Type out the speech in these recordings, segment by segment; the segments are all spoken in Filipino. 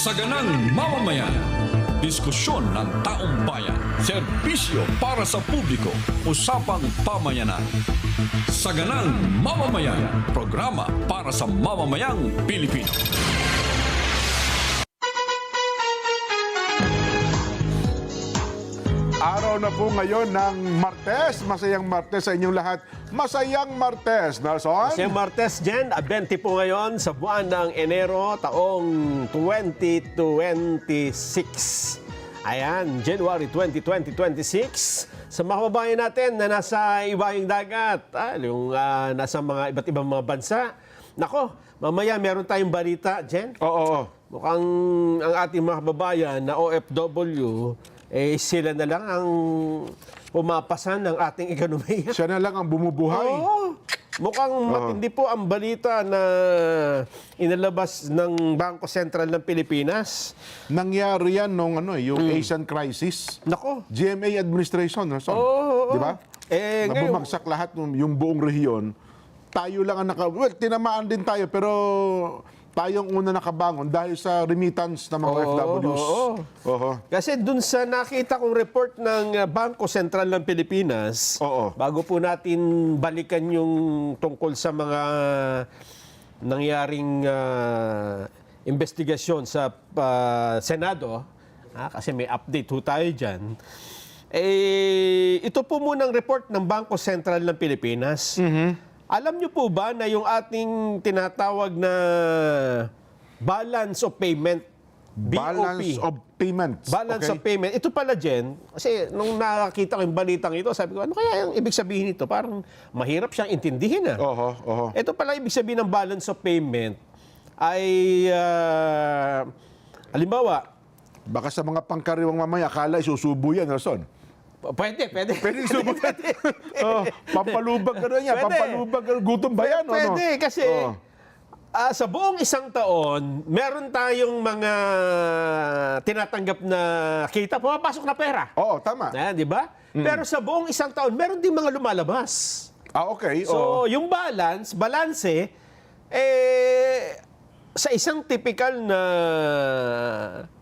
Saganang mamamayan. Diskusyon ng taong bayan. Serbisyo para sa publiko. Usapang pamayanan. Saganang mamamayan. Programa para sa mamamayang Pilipino. Araw na po ngayon ng Martes. Masayang Martes sa inyong lahat. Masayang Martes, Nelson. Masayang Martes, Jen. 20 po ngayon sa buwan ng Enero, taong 2026. Ayan, January 20, 2026. Sa mga kababayan natin na nasa ibayong dagat, yung nasa mga iba't ibang mga bansa. Nako, mamaya meron tayong balita, Jen. Oo. Mukhang ang ating mga kababayan na OFW, sila na lang ang pumapasan ng ating ekonomiya. Siya na lang ang bumubuhay. Oo. Mukhang matindi po ang balita na inalabas ng Bangko Sentral ng Pilipinas. Nangyari yan nung yung Asian crisis. Nako. GMA administration, Nelson. Oo. Di ba? Ngayon, Nabumagsak lahat yung buong rehiyon. Tayo lang ang tinamaan din tayo, pero tayong una nakabangon dahil sa remittance ng mga OFWs. Oo. kasi dun sa nakita kong report ng Bangko Sentral ng Pilipinas, bago po natin balikan yung tungkol sa mga nangyaring investigasyon sa Senado, kasi may update ho tayo dyan, ito po munang report ng Bangko Sentral ng Pilipinas. Alam niyo po ba na yung ating tinatawag na balance of payment, BOP, Balance of payments. balance of payment, ito pala, Jen, kasi nung nakakita ko yung balitang ito, sabi ko, ano kaya yung ibig sabihin nito? Parang mahirap siyang intindihin. Ito pala ibig sabihin ng balance of payment ay, halimbawa, Baka sa mga pangkariwang mamaya, akala isusubo yan, Nelson. Pwede. Pwede isubo yan. Pampalubag ka na yan. Pwede. Pampalubag ka. Gutom ba yan? Pwede, kasi sa buong isang taon, meron tayong mga tinatanggap na kita, pumapasok na pera. Oo, tama. Ayan, di ba? Pero sa buong isang taon, meron din mga lumalabas. Okay. So, yung balanse, sa isang typical na,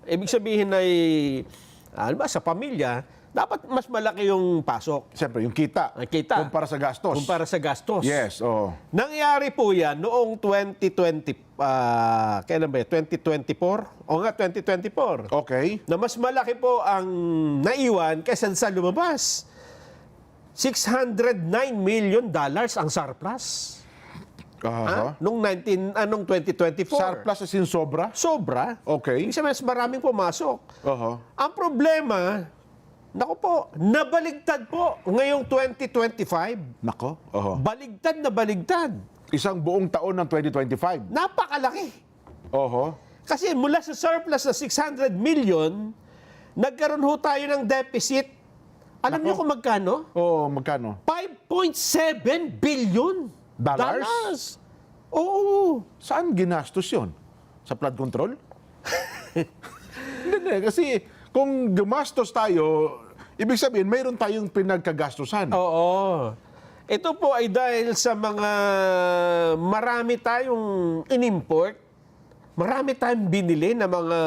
ibig sabihin ay, ano ba, sa pamilya, dapat mas malaki yung pasok. Siyempre, yung kita. Kumpara sa gastos. Kumpara sa gastos. Yes, oo. Nangyari po yan noong 2020, kailan ba yan? 2024? O nga, 2024. Okay. Na mas malaki po ang naiwan kaysa sa lumabas. $609 million ang surplus. Nung 2024. Surplus as in sobra? Sobra. Okay. Ibig sabihin, mas maraming pumasok. Oo. Ang problema, naku po, nabaligtad po ngayong 2025. Nako. Oo. Baligtad na baligtad. Isang buong taon ng 2025. Napakalaki. Oho. Kasi mula sa surplus na 600 million, nagkaroon ho tayo ng deficit. Alam niyo kung magkano? Oo, magkano? 5.7 billion Dollars? Oo. Saan ginastos yun? Sa flood control? Hindi, kasi kung gumastos tayo, ibig sabihin, mayroon tayong pinagkagastusan. Oo. Ito po ay dahil sa mga marami tayong in-import, marami tayong binili na mga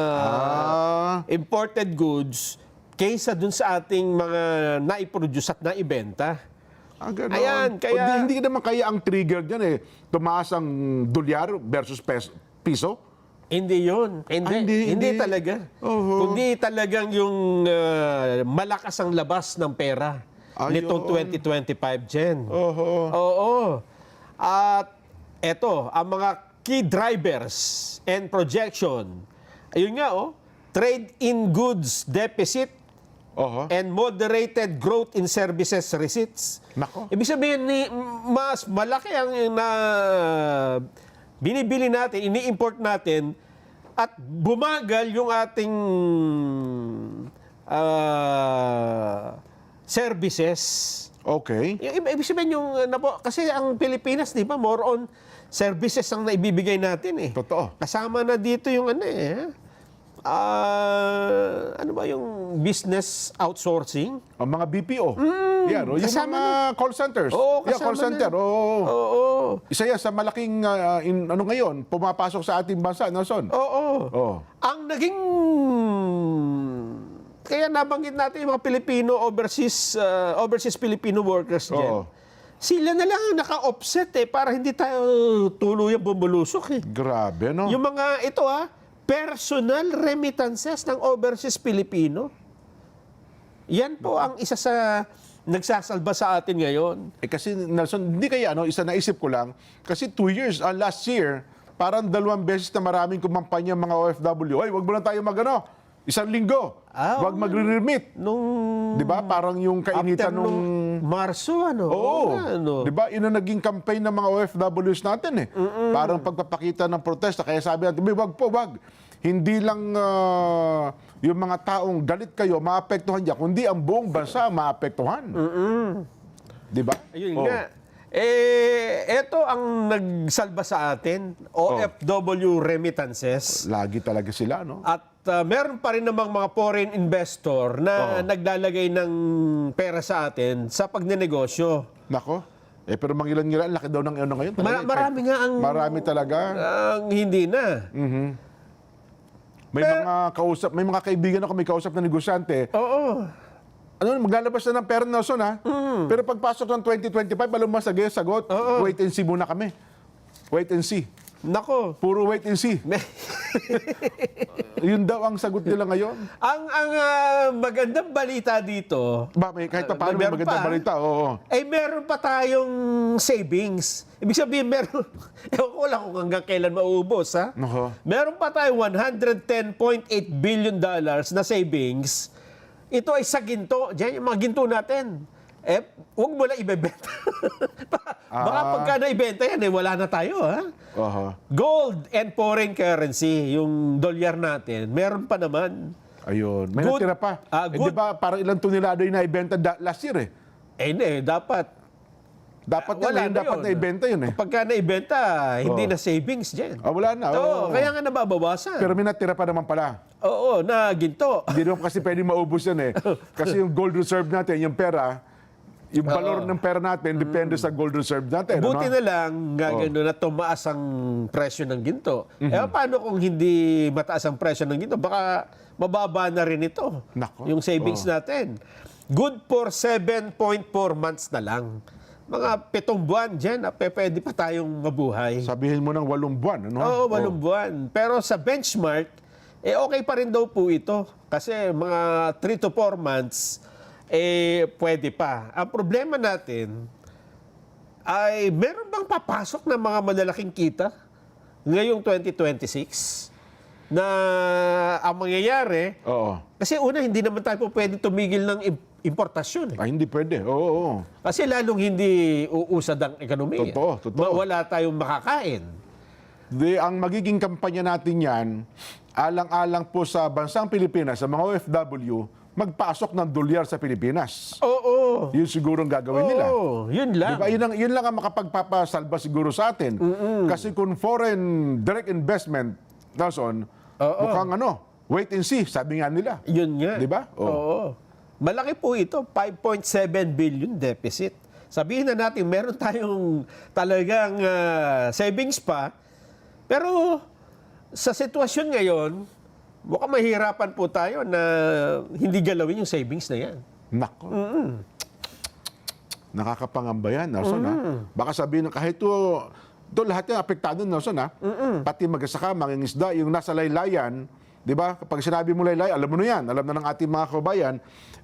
imported goods kaysa dun sa ating mga naiproduce at naibenta. Ganon. Ayan, kaya- Hindi naman kaya ang trigger dyan tumaas ang dolyar versus piso? Hindi yun. Hindi talaga. Kundi talagang yung malakas ang labas ng pera nitong 2025, Jen. Oo. At eto, ang mga key drivers and projection. Ayun nga, trade in goods deficit and moderated growth in services receipts. Nako. Ibig sabihin, mas malaki ang binibili natin, ini-import natin, at bumagal yung ating services. Okay. Ibig sabihin yung, kasi ang Pilipinas, di ba, more on services ang naibibigay natin eh. Totoo. Kasama na dito yung ano ba yung business outsourcing? Ang mga BPO. Yan, yung kasama mga call centers. Oo, Yeah, call kasama center. na. Oo. Oo. Isa yan sa malaking, ano ngayon, pumapasok sa ating bansa, Nelson. Oo. Oo. Ang naging... Kaya nabanggit natin yung mga Pilipino overseas Filipino workers dyan. Oo. Sila na lang ang naka-offset para hindi tayo tuluyang bumulusok Grabe, no? Yung mga ito personal remittances ng overseas Filipino. Yan po ang isa sa nagsasalba sa atin ngayon. Kasi, Nelson, hindi kaya, isa naisip ko lang, kasi 2 years, last year, parang 2 beses na maraming kumampanya mga OFW. Ay, wag mo na tayo isang linggo. Wag magre-remit. Di ba? Parang yung kainitan After nung... Marso, Oo. Di ba? Yun ang naging campaign ng mga OFWs natin Parang pagpapakita ng protesta. Kaya sabi natin, wag. Hindi lang yung mga taong galit kayo, maapektuhan dyan, kundi ang buong bansa maapektuhan. Di ba? Ayun nga. Ito ang nagsalba sa atin, OFW remittances. Lagi talaga sila, no? At meron pa rin namang mga foreign investor na naglalagay ng pera sa atin sa pagnenegosyo. Nako. Pero mangilan-ngilan, laki daw ng ano ngayon. Marami nga ang... Marami talaga. Ang hindi na. May mga kaibigan ako, may kausap na negosyante. Oo. Maglalabas na ng pera, Nelson, Pero pagpasok ng 2025, alam mo, sagot, wait and see muna kami. Wait and see. Nako. Puro wait and see. Yun daw ang sagot nila ngayon. Ang magandang balita dito, Kahit pa paano may magandang balita, oo. meron pa tayong savings. Ibig sabihin, meron, ewan ko lang kung hanggang kailan mauubos, ha? Meron pa tayong $110.8 billion na savings. Ito ay sa ginto. Diyan yung mga ginto natin. Huwag mo lang ibebenta. Baka pagka naibenta yan, wala na tayo, ha? Gold and foreign currency, yung dolyar natin, meron pa naman. Ayun. May Good. natira pa. Good. Di ba, parang ilang tonelada yung naibenta last year, Hindi, dapat. Dapat Wala yun, na dapat yun. naibenta yun, Pagka naibenta, hindi na savings dyan. wala na. Kaya nga nababawasan. Pero may natira pa naman pala. Oo, na ginto. Hindi naman kasi pwede maubos yan Kasi yung gold reserve natin, yung pera, yung valor ng pera natin, depende sa gold reserve natin. Buti na lang, gano'n na tumaas ang presyo ng ginto. Paano kung hindi mataas ang presyo ng ginto? Baka mababa na rin ito. Nako. Yung savings natin. Good for 7.4 months na lang. Mga 7 buwan dyan, pwede pa tayong mabuhay. Sabihin mo ng 8 buwan, Oo, 8 buwan. Pero sa benchmark, okay pa rin daw po ito. Kasi mga 3 to 4 months, pwede pa. Ang problema natin ay meron bang papasok na mga malalaking kita ngayong 2026 na ang mangyayari, kasi una, hindi naman tayo po pwede tumigil ng importasyon. Hindi pwede. Oo. Kasi lalong hindi uusad ang ekonomiya. Totoo. Wala tayong makakain. Ang magiging kampanya natin yan, alang-alang po sa bansang Pilipinas, sa mga OFW, magpasok ng dolyar sa Pilipinas. Oo. Yun siguro ang gagawin nila. Oo, yun lang. Diba? Yun lang ang makapagpapasalba siguro sa atin. Kasi kung foreign direct investment, Nelson, mukhang wait and see, sabi nga nila. Yun nga. Diba? Oo. Malaki po ito, 5.7 billion deficit. Sabihin na natin, meron tayong talagang savings pa, pero sa sitwasyon ngayon, mukhang mahirapan po tayo na hindi galawin yung savings na yan. Nako. Nakakapangamba yan, Nelson. Baka sabihin, kahit ito lahat yan apektado, Nelson. Pati mag-asaka, mangingisda, yung nasa laylayan, di ba? Kapag sinabi mo laylay, alam mo na yan, alam na ng ating mga kabayan,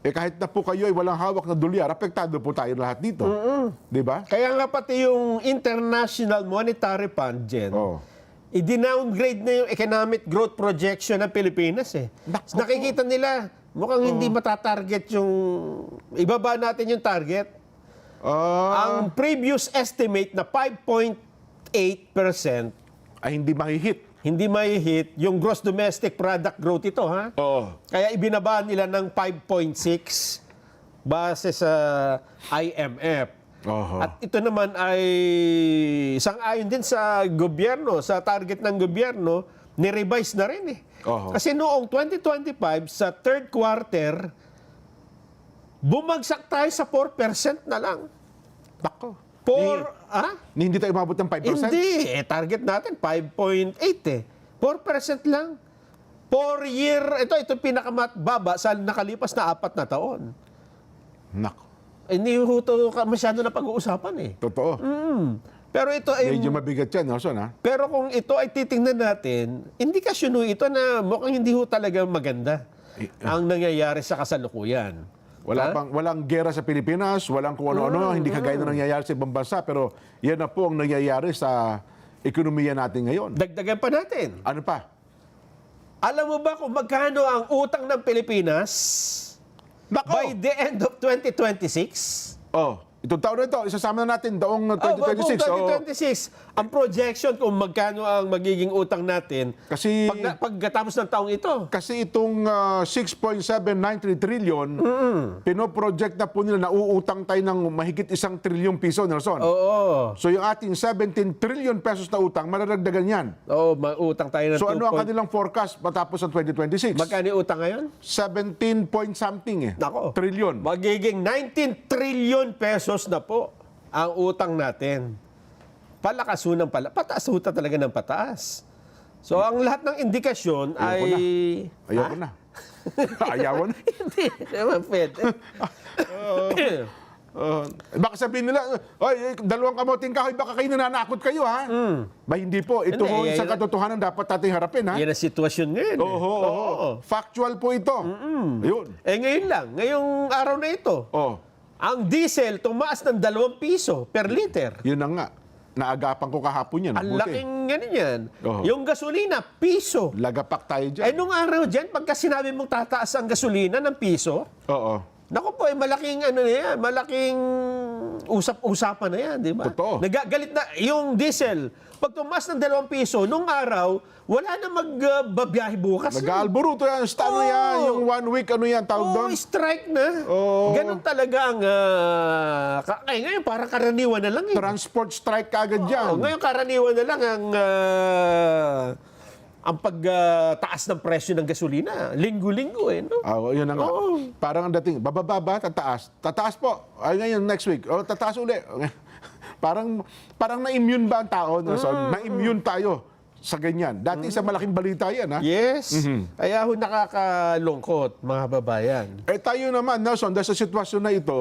kahit na po kayo ay walang hawak na dolyar, apektado po tayo lahat dito. Di ba? Kaya nga pati yung International Monetary Fund, Jen, i-downgrade na yung economic growth projection ng Pilipinas Nakikita nila, mukhang hindi matatarget yung, ibaba natin yung target. Ang previous estimate na 5.8% ay hindi mahihit. Hindi mahihit yung gross domestic product growth ito, ha? Kaya ibinaba nila ng 5.6 base sa IMF. At ito naman ay sang-ayon din sa gobyerno, sa target ng gobyerno, ni-revise na rin Kasi noong 2025, sa third quarter, bumagsak tayo sa 4% na lang. Nako. Hindi tayo umabot ng 5%? Hindi. Target natin 5.8 eh. 4% lang. 4 year, ito pinakamababa sa nakalipas na 4 na taon. Nako. Hindi ho ito masyado na pag-uusapan eh. Totoo. Pero ito ay... Medyo mabigat yan, Nelson, ha? Pero kung ito ay titingnan natin, indikasyon ho ito na mukhang hindi ho talaga maganda ang nangyayari sa kasalukuyan. Walang gera sa Pilipinas, walang kung ano-ano, hindi kagaya na nangyayari sa ibang bansa, pero yan na po ang nangyayari sa ekonomiya natin ngayon. Dagdagan pa natin. Ano pa? Alam mo ba kung magkano ang utang ng Pilipinas by the end of 2026? Itong taon na ito, isasama na natin taong 2026. 2026. Ang projection kung magkano ang magiging utang natin Kasi pagkatapos ng taong ito. Kasi itong 6.793 trillion, pinoproject na po nila na uutang tayo ng mahigit 1 trilyong piso, Nelson. Oo. So yung ating 17 trillion pesos na utang, mararagdagan yan. Oo, mautang tayo ng So ano ang kanilang forecast matapos ng 2026? Magkano yung utang ngayon? 17 point something Nako. trillion. Magiging 19 trillion pesos na po ang utang natin. Palakas ho ng pataas ho talaga ng pataas. So ang lahat ng indikasyon Ayoko na. Ayaw na. Hindi naman pwede. Baka sabihin nila, oy, dalawang kamoting kahoy, baka kayo nananakot kayo, ha? Ba, hindi po. Ito ho, isang katotohanan dapat natin harapin, ha? Yan ang sitwasyon ngayon. Oo. Factual po ito. Ayun. Ngayon lang, ngayong araw na ito, ang diesel tumaas ng 2 piso per liter. Yun na nga. Naagapan ko kahapon yan. Ang laking yan. Oo. Yung gasolina, piso. Lagapak tayo dyan. Nung araw dyan, pagka sinabi mong tataas ang gasolina ng piso, Oo. naku po, malaking malaking usap-usapan na yan, di ba? Totoo. Nagagalit na yung diesel. Pag tumaas ng 2 piso, nung araw, wala na magbabiyahe bukas. Nag-aalboruto yan. Ano yan? Yung 1 week, ano yan? Tawag doon? Strike na. Ganon talaga ang... ngayon, parang karaniwan na lang eh. Transport strike kagad dyan. Ngayon, karaniwan na lang ang pagtaas ng presyo ng gasolina. Linggo-linggo eh, no? Yun na nga. Parang ang dating, bababa ba? Tataas? Tataas po. Ay, ngayon, next week. Tataas uli. Parang na-immune ba ang tao? Na-immune tayo sa ganyan. Dati sa malaking balita yan, ha? Yes. Kaya ho nakakalungkot, mga babayan. Tayo naman, Nelson, dahil sa sitwasyon na ito,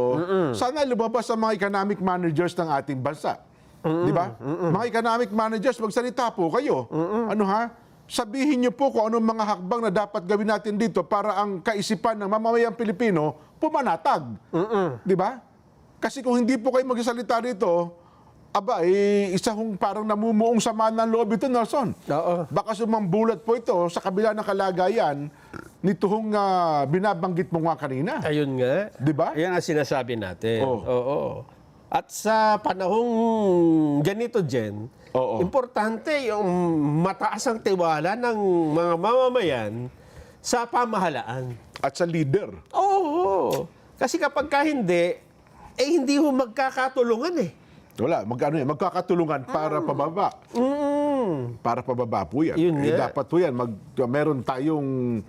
sana lumabas ang mga economic managers ng ating bansa. Di ba? Mga economic managers, magsalita po kayo. Ano ha? Sabihin niyo po kung anong mga hakbang na dapat gawin natin dito para ang kaisipan ng mamamayang Pilipino pumanatag. Di ba? Kasi kung hindi po kayo magsalita rito, isa hong parang namumuong sama ng loob ito, Nelson. Oo. Baka sumambulat po ito sa kabila ng kalagayan nito hong binabanggit mo nga kanina. Ayun nga. Di ba? Yan ang sinasabi natin. Oo. Oo. At sa panahong ganito, Jen, importante yung mataas ang tiwala ng mga mamamayan sa pamahalaan. At sa leader. Oo. Kasi kapag hindi, hindi ho magkakatulungan eh. Wala, magkakatulungan para pababa. Para pababa po yan. Yun nga. Dapat po yan, meron tayong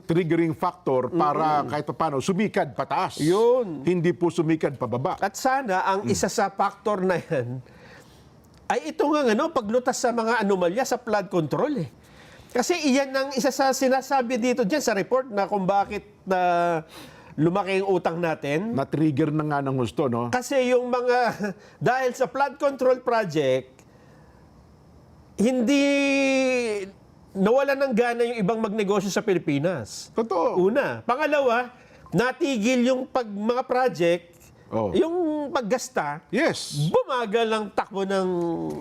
triggering factor para kahit paano sumikad pataas. Yun. Hindi po sumikad pababa. At sana ang isa sa factor na yan ay ito nga paglutas sa mga anomalya sa flood control eh. Kasi iyan ang isa sa sinasabi dito dyan sa report na kung bakit lumaki ang utang natin. Na-trigger na nga ng gusto, no? Kasi yung mga, dahil sa flood control project, hindi nawalan ng gana yung ibang magnegosyo sa Pilipinas. Totoo. Una. Pangalawa, natigil yung mga project, yung paggasta, Yes. bumagal ang takbo ng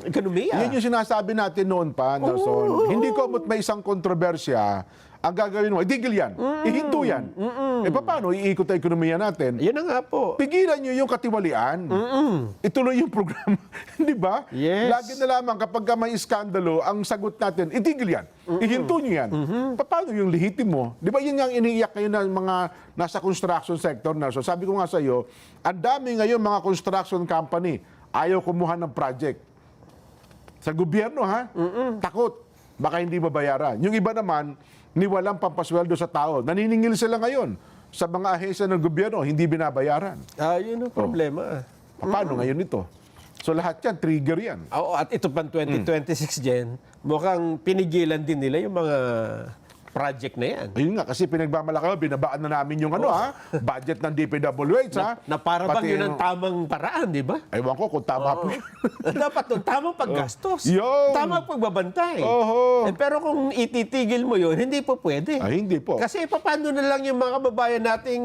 ekonomiya. Yan yung sinasabi natin noon pa, Nelson. Hindi ko may isang kontrobersya, ang gagawin mo, itigil yan, ihinto yan. Paano iikot ang ekonomiya natin? Yan na nga po. Pigilan nyo yung katiwalian. Ituloy yung programa. Di ba? Yes. Lagi na lamang kapag may iskandalo, ang sagot natin, itigil yan. Ihinto nyo yan. Paano yung lihitin mo? Di ba yun nga ang iniiyak ngayon ng mga nasa construction sector na. So sabi ko nga sa iyo, ang dami ngayon mga construction company, ayaw kumuha ng project. Sa gobyerno, ha? Takot. Baka hindi mabayaran. Yung iba naman, niwalang pampasweldo sa tao. Naniningil sila ngayon sa mga ahensya ng gobyerno, hindi binabayaran. Yun ang problema. Paano ngayon ito? So lahat yan, trigger yan. Oo, at ito pang 2026, Jen, mukhang pinigilan din nila yung mga project na yan. Ayun nga, kasi pinagmamalaki, binabaan na namin yung budget ng DPWH, ha? Na para bang Pati yun ang tamang paraan, di ba? Ewan ko kung tama po yun. Dapat doon, tamang paggastos. Yun. Tamang pagbabantay. Oho. Pero kung ititigil mo yun, hindi po pwede. Ay, hindi po. Kasi paano na lang yung mga kababayan nating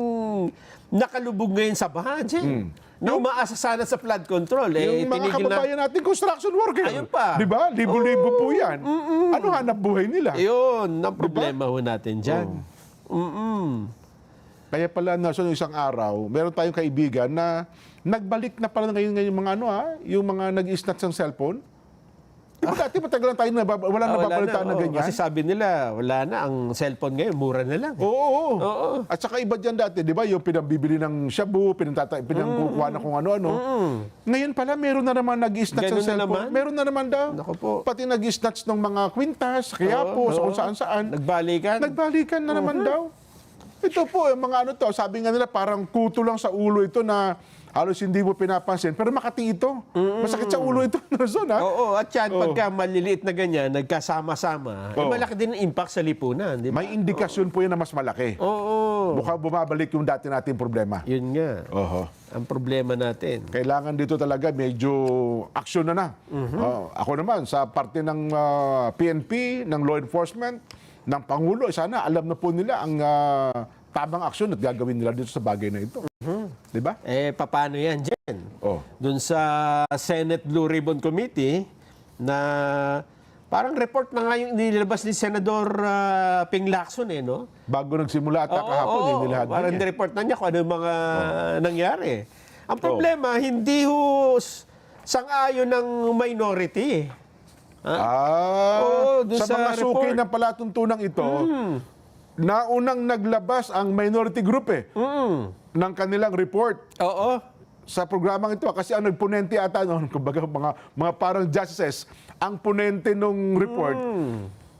nakalubog ngayon sa baha, Jen? Na umaasa sana sa flood control. Yung mga kababayan natin, construction worker. Ayun pa. Di ba? Libo-libo po yan. Ano hanap buhay nila? Yun, ang problema ho natin dyan. Kaya pala, Nelson, isang araw, meron tayong kaibigan na nagbalik na pala ngayon yung mga yung mga nag-snatch ng cellphone. Di ba dati matagal lang tayo na wala nababalitaan na ganyan? Kasi sabi nila, wala na. Ang cellphone ngayon, mura na lang. Oo. At saka iba dyan dati, di ba? Yung pinambibili ng shabu, pinangkukuha na kung ano-ano. Ngayon pala, meron na naman nag-snatch ng Ganun na cellphone. naman? Meron na naman daw. Naku po. Pati nag-snatch ng mga kwintas, kaya po, sa kung saan-saan. Nagbalikan. Nagbalikan na naman daw. Ito po, yung mga ano to, sabi nga nila, parang kuto lang sa ulo ito na halos hindi mo pinapansin. Pero Makati ito. Masakit sa ulo ito, Nelson, ha? Oo, at yan, pagka maliliit na ganyan, nagkasama-sama, malaki din ang impact sa lipunan, di ba? May indikasyon po yan na mas malaki. Oo. Mukhang bumabalik yung dati nating problema. Yun nga. Ang problema natin. Kailangan dito talaga medyo aksyon na. Ako naman, sa parte ng PNP, ng law enforcement, ng Pangulo, sana alam na po nila ang tamang aksyon at gagawin nila dito sa bagay na ito. Di ba? Paano yan, Jen? Doon sa Senate Blue Ribbon Committee na parang report na nga yung nilabas ni Senador Ping Lacson, no? Bago nagsimula at kahapon, nilahad na parang niya. nireport na niya kung ano yung mga nangyari. Ang problema, hindi sang-ayon ng minority. Dun Sa mga report. suki ng palatuntunang ito, naunang naglabas ang minority group ng kanilang report Oo. sa programang ito. Kasi ang nagponente ata noon, kumbaga mga parang justices, ang ponente nung report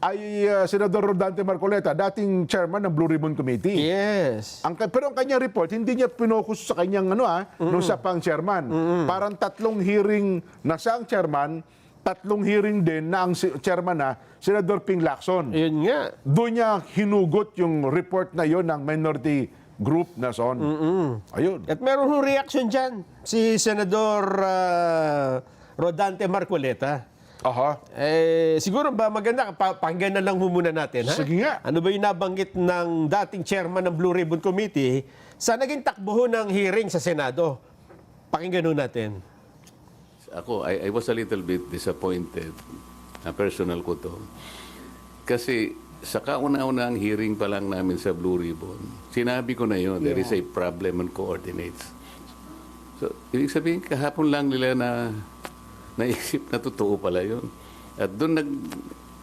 ay Senador Rodante Marcoleta, dating chairman ng Blue Ribbon Committee. Yes. Pero ang kanyang report, hindi niya pinokus sa kanyang nung siya pang chairman. Parang 3 hearing na siya ang chairman, 3 hearing din na ang chairman na Senador Ping Lacson. Yun nga. Doon niya hinugot yung report na yon ng minority group na son. Ayun. At meron hong reaction dyan. Si Senador Rodante Marcoleta. Siguro ba maganda, pakinggan na lang muna natin. Ha? Sige nga. Ano ba yung nabanggit ng dating chairman ng Blue Ribbon Committee sa naging takbo ng hearing sa Senado? Pakinggan ho natin. Ako, I was a little bit disappointed, na personal ko to. Kasi sa kauna-unang hearing pa lang namin sa Blue Ribbon, sinabi ko na yun, there is a problem on coordinates. So, ibig sabihin, kahapon lang nila naisip na totoo pala yun. At doon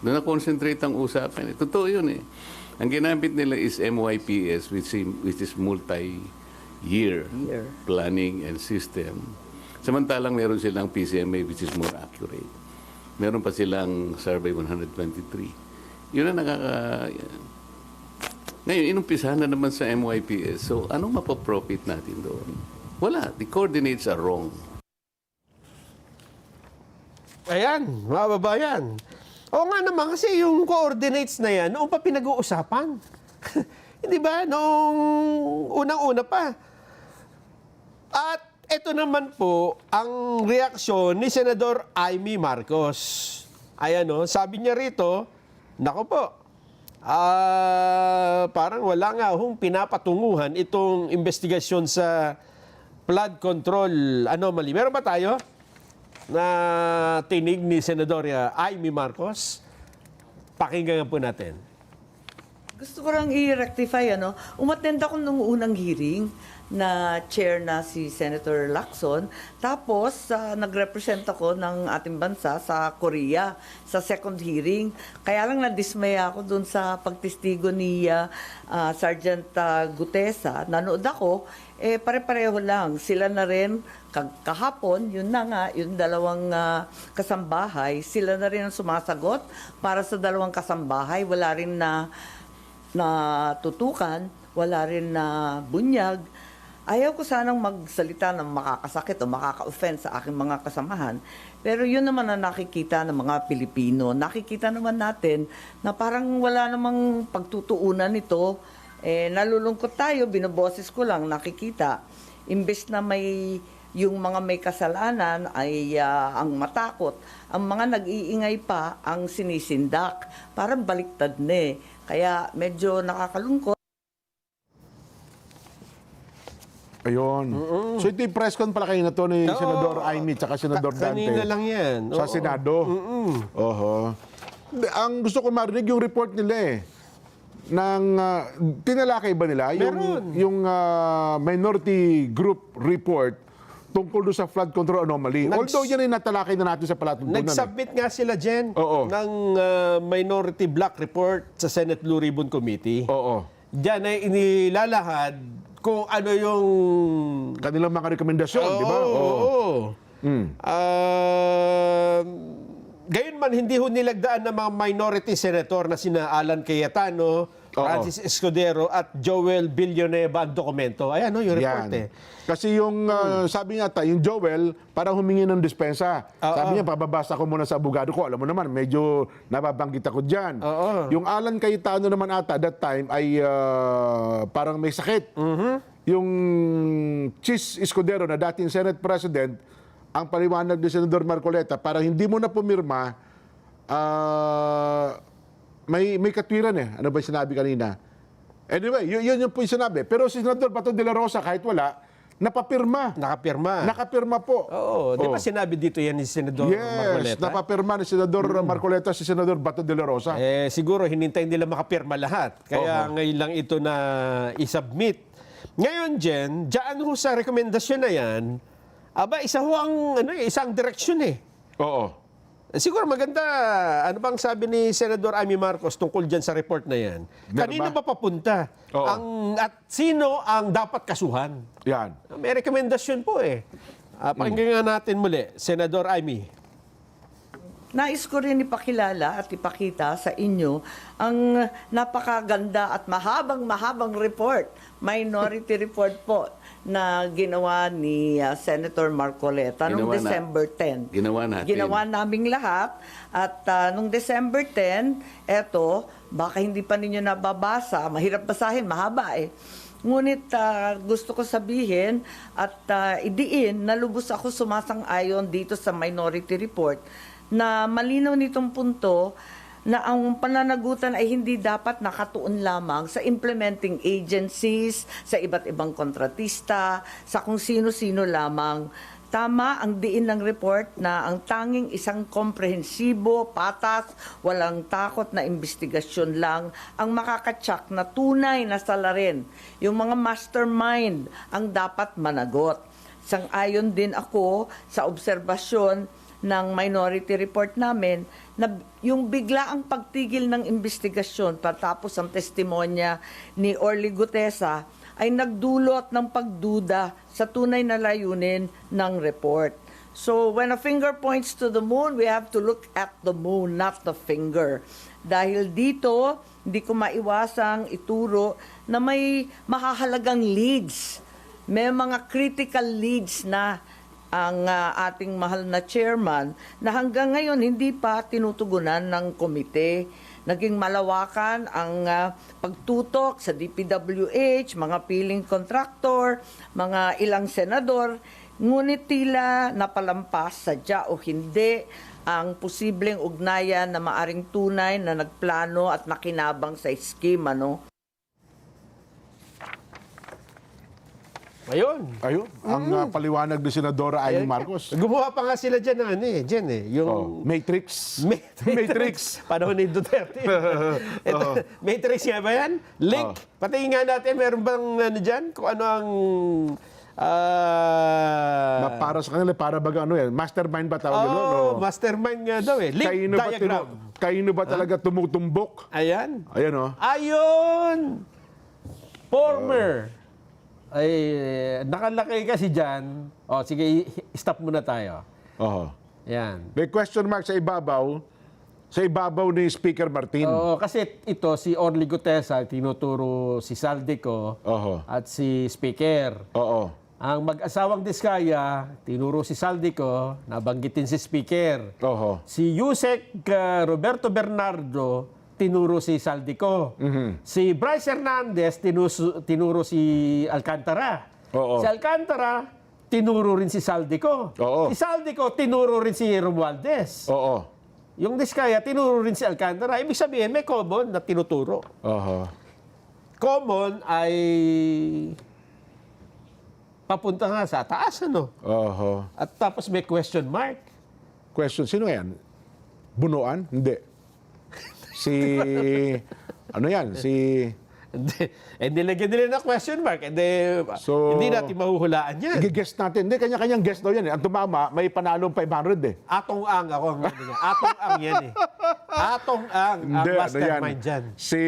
na-concentrate ang usapan. Totoo yun eh. Ang ginamit nila is MYPS, which is multi-year planning and system. Samantalang meron silang PCMA, which is more accurate. Meron pa silang Survey 123. Yun ang Ngayon, inumpisahan na naman sa MYPS. So, anong mapaprofit natin doon? Wala. The coordinates are wrong. Ayan, mga babayan. Oo nga naman, kasi yung coordinates na yan, noong pa pinag-uusapan. Hindi ba? Noong unang-una pa. At ito naman po ang reaksyon ni Senador Amy Marcos. Ayan sabi niya rito, nako po, parang wala nga pinapatunguhan itong investigasyon sa flood control anomaly. Meron ba tayo na tinig ni Senador Amy Marcos? Pakinggan po natin. Gusto ko lang i-rectify, umattend ako nung unang hearing na chair na si Senator Lacson. Tapos, nag-represent ako ng ating bansa sa Korea sa second hearing. Kaya lang nadismaya ako dun sa pagtestigo ni Sergeant Gutesa. Nanood ako, pare-pareho lang. Sila na rin, kahapon, yun na nga, yung dalawang kasambahay, sila na rin ang sumasagot para sa dalawang kasambahay. Wala rin na tutukan, wala rin na bunyag. Ayaw ko sanang magsalita ng makakasakit o makaka-offend sa aking mga kasamahan. Pero yun naman ang nakikita ng mga Pilipino. Nakikita naman natin na parang wala namang pagtutuunan nito. Nalulungkot tayo, binoboses ko lang, nakikita. Imbes na yung mga may kasalanan ay ang matakot. Ang mga nag-iingay pa ang sinisindak. Parang baliktad na eh. Kaya medyo nakakalungkot. Ayun. So ito yung press con pala kayo na to ni Senador Amy at Senador Dante. Kanina lang yan. Sa Oo. Senado. Oho. Ang gusto ko marinig yung report nila eh. Tinalakay ba nila Meron. yung minority group report tungkol doon sa flood control anomaly. Although yan ay natalakay na natin sa palatuntunan. Nag-submit nga sila, Jen, Oo. ng Minority Block Report sa Senate Blue Ribbon Committee. Oo. Diyan ay inilalahad kung ano yung... Kanilang mga rekomendasyon, di ba? Oo. Gayon man, hindi ho nilagdaan ng mga minority senator na sina Alan Cayetano, Francis Escudero at Joel Villanueva ang dokumento. Ayan yung report Yan. eh. Kasi yung, sabi nga yung Joel, parang humingi ng dispensa. Sabi niya, pababasa ko muna sa abogado ko. Alam mo naman, medyo nababanggit ako dyan. Yung Alan Cayetano naman ata, that time, ay parang may sakit. Yung Chis Escudero na dating Senate President, ang paliwanag ni Senador Marcoleta, para hindi mo na pumirma, may katwiran eh. Ano ba yung sinabi kanina? Anyway, yun yung po yung sinabi. Pero si Senador Bato de la Rosa, kahit wala, napapirma. Nakapirma. Nakapirma po. Oo. Di ba sinabi dito yan ni Senador Yes, Marcoleta? napapirma ni Senador Marcoleta si Senador Bato de la Rosa. Siguro hinintay nila makapirma lahat. Kaya ngayon lang ito na isubmit. Ngayon, Jen, dyan ho sa rekomendasyon na yan, isa ho ang isang direksyon eh. Oo. Siguro maganda, ano bang sabi ni Senador Amy Marcos tungkol dyan sa report na yan? Meron Kanino ba? ba papunta? Oo. At sino ang dapat kasuhan? Yan. May rekomendasyon po eh. Pakinggan nga natin muli, Senador Amy. Nais ko rin ipakilala at ipakita sa inyo ang napakaganda at mahabang report, minority report po, na ginawa ni Senator Marcoleta noong December 10. Ginawa natin. Ginawa naming lahat at noong December 10, eto, baka hindi pa ninyo nababasa, mahirap basahin, mahaba eh. Ngunit gusto ko sabihin at idiin na lubos ako sumasang-ayon dito sa minority report na malinaw nitong punto na ang pananagutan ay hindi dapat nakatuon lamang sa implementing agencies, sa iba't ibang kontratista, sa kung sino-sino lamang. Tama ang diin ng report na ang tanging isang komprehensibo, patas, walang takot na investigasyon lang ang makakatsak na tunay na salarin. Yung mga mastermind ang dapat managot. Sang-ayon din ako sa obserbasyon ng minority report namin na yung biglaang pagtigil ng investigasyon patapos ang testimonya ni Orly Gutesa ay nagdulot ng pagduda sa tunay na layunin ng report. So when a finger points to the moon, we have to look at the moon, not the finger. Dahil dito, hindi ko maiwasang ituro na may mahahalagang leads. May mga critical leads na ang ating mahal na chairman na hanggang ngayon hindi pa tinutugunan ng komite. Naging malawakan ang pagtutok sa DPWH, mga piling contractor, mga ilang senador, ngunit tila napalampas sadya o hindi ang posibleng ugnayan na maaring tunay na nagplano at nakinabang sa eskema, no? Ayun. Ang paliwanag ni Senadora Amy Marcos. Gumawa pa nga sila dyan ng Jen yung... Matrix. Matrix. Panahon ni Duterte. Matrix nga ba yan? Link. Patingin nga natin, meron bang dyan? Kung ano ang... Na para sa kanila, para baga mastermind ba tawag yun? Mastermind nga daw eh. Link diagram. Kaino ba talaga tumutumbok? Ayan. Ayan Ayun! Former. Ay, nakalaki kasi dyan. Sige, stop muna tayo. Oo. Yan. May question mark sa ibabaw. sa ibabaw ni Speaker Martin. Oo, kasi ito, si Orly Gutesa, tinuturo si Saldico Oho. at si Speaker. Oo. Ang mag-asawang Diskaya, tinuro si Saldico, nabanggitin si Speaker. Oho. Si Yusek Roberto Bernardo, tinuro si Saldico. Si Bryce Hernandez, tinuro si Alcantara. Oo. Si Alcantara, tinuro rin si Saldico. Oo. Si Saldico, tinuro rin si Romualdez. Oo. Yung Diskaya, tinuro rin si Alcantara. Ibig sabihin, may common na tinuturo. Oho. Common ay papunta nga sa taas, ano? Oho. At tapos may question mark. Question, sino yan? Bunuan? Hindi. Si, ano yan? Si, Hindi lagyan nila ng question mark. So, Hindi natin mahuhulaan yan. i-guess natin. Hindi, kanya-kanyang guess daw yan. Ang tumama, may panalong 500 eh. Atong ang ako ang ano niya. Atong ang yan eh. Atong ang Hindi, mastermind dyan. Si,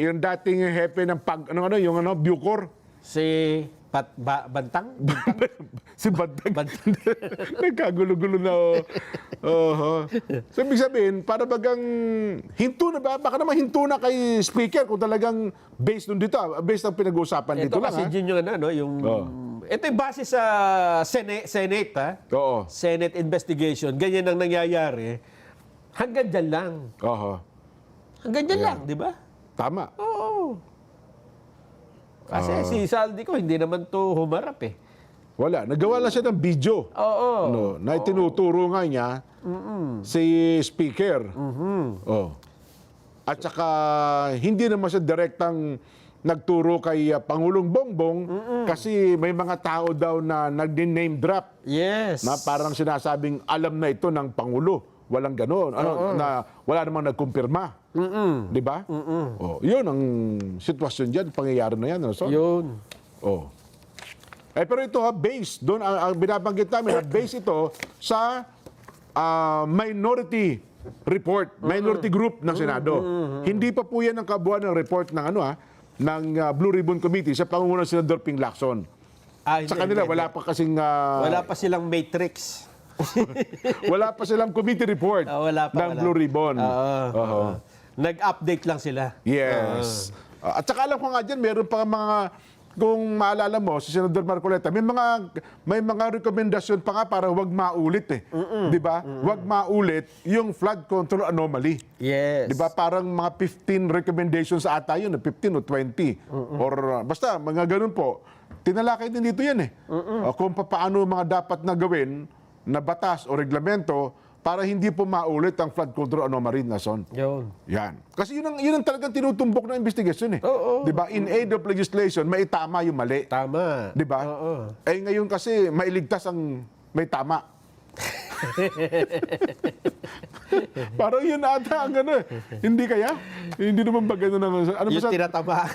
yung dating hepe ng Bucor. Si Bantang? Si Bantag. Bantang. Nagkagulo-gulo na. Oho. So, ibig sabihin, para bagang hinto na ba? Baka naman hinto na kay Speaker kung talagang based nun dito. Based ang pinag-uusapan dito Ito lang. kasi yun yung ano, yung... Ito yung base sa Senate, ha? Oo. Senate investigation. Ganyan ang nangyayari. Hanggang dyan lang. Oho. Hanggang dyan lang, di ba? Tama. Oo. Kasi si Saldico, hindi naman to humarap eh. Wala. Nagawa lang siya ng video. Oo. No, na itinuturo nga niya si Speaker. Oh. At saka hindi naman siya direktang nagturo kay Pangulong Bongbong kasi may mga tao daw na nag-name drop Yes. na parang sinasabing alam na ito ng Pangulo. Walang ganoon. Na wala namang nagkumpirma. Di ba? Oh, yun ang sitwasyon diyan, pangyayari na yan. Ano, so? Yun. Oh. Pero ito based doon ang binabanggit namin, based ito sa minority report, minority group ng Senado. Hindi pa po yan ang kabuuan ng report ng ng Blue Ribbon Committee sa pangunguna ni Senador Ping Lacson. Sa kanila wala pa kasing Wala pa silang matrix. wala pa silang committee report Wala pa. ng Blue Ribbon. Oo. Nag-update lang sila. Yes. At saka alam ko nga dyan, meron pa mga, kung maalala mo, si Senador Marcoleta, may mga rekomendasyon pa nga para wag maulit eh. Di ba? Wag maulit yung flood control anomaly. Yes. Di ba? Parang mga 15 recommendations ata yun, 15 o 20. Or basta, mga ganun po. Tinalakay din dito yan eh. Kung paano mga dapat na gawin na batas o reglamento para hindi po maulit ang flood control anomaly na son. Yun. Yan. Kasi yun ang talagang tinutumbok ng investigasyon eh. Oo. 'Di ba? In aid of legislation, may tama yung mali. Tama. 'Di ba? Oo. Ngayon kasi mailigtas ang may tama. Parang yun ata ang ano. Hindi kaya? Hindi naman ba ganun ang ano ba Yung sa tinatama.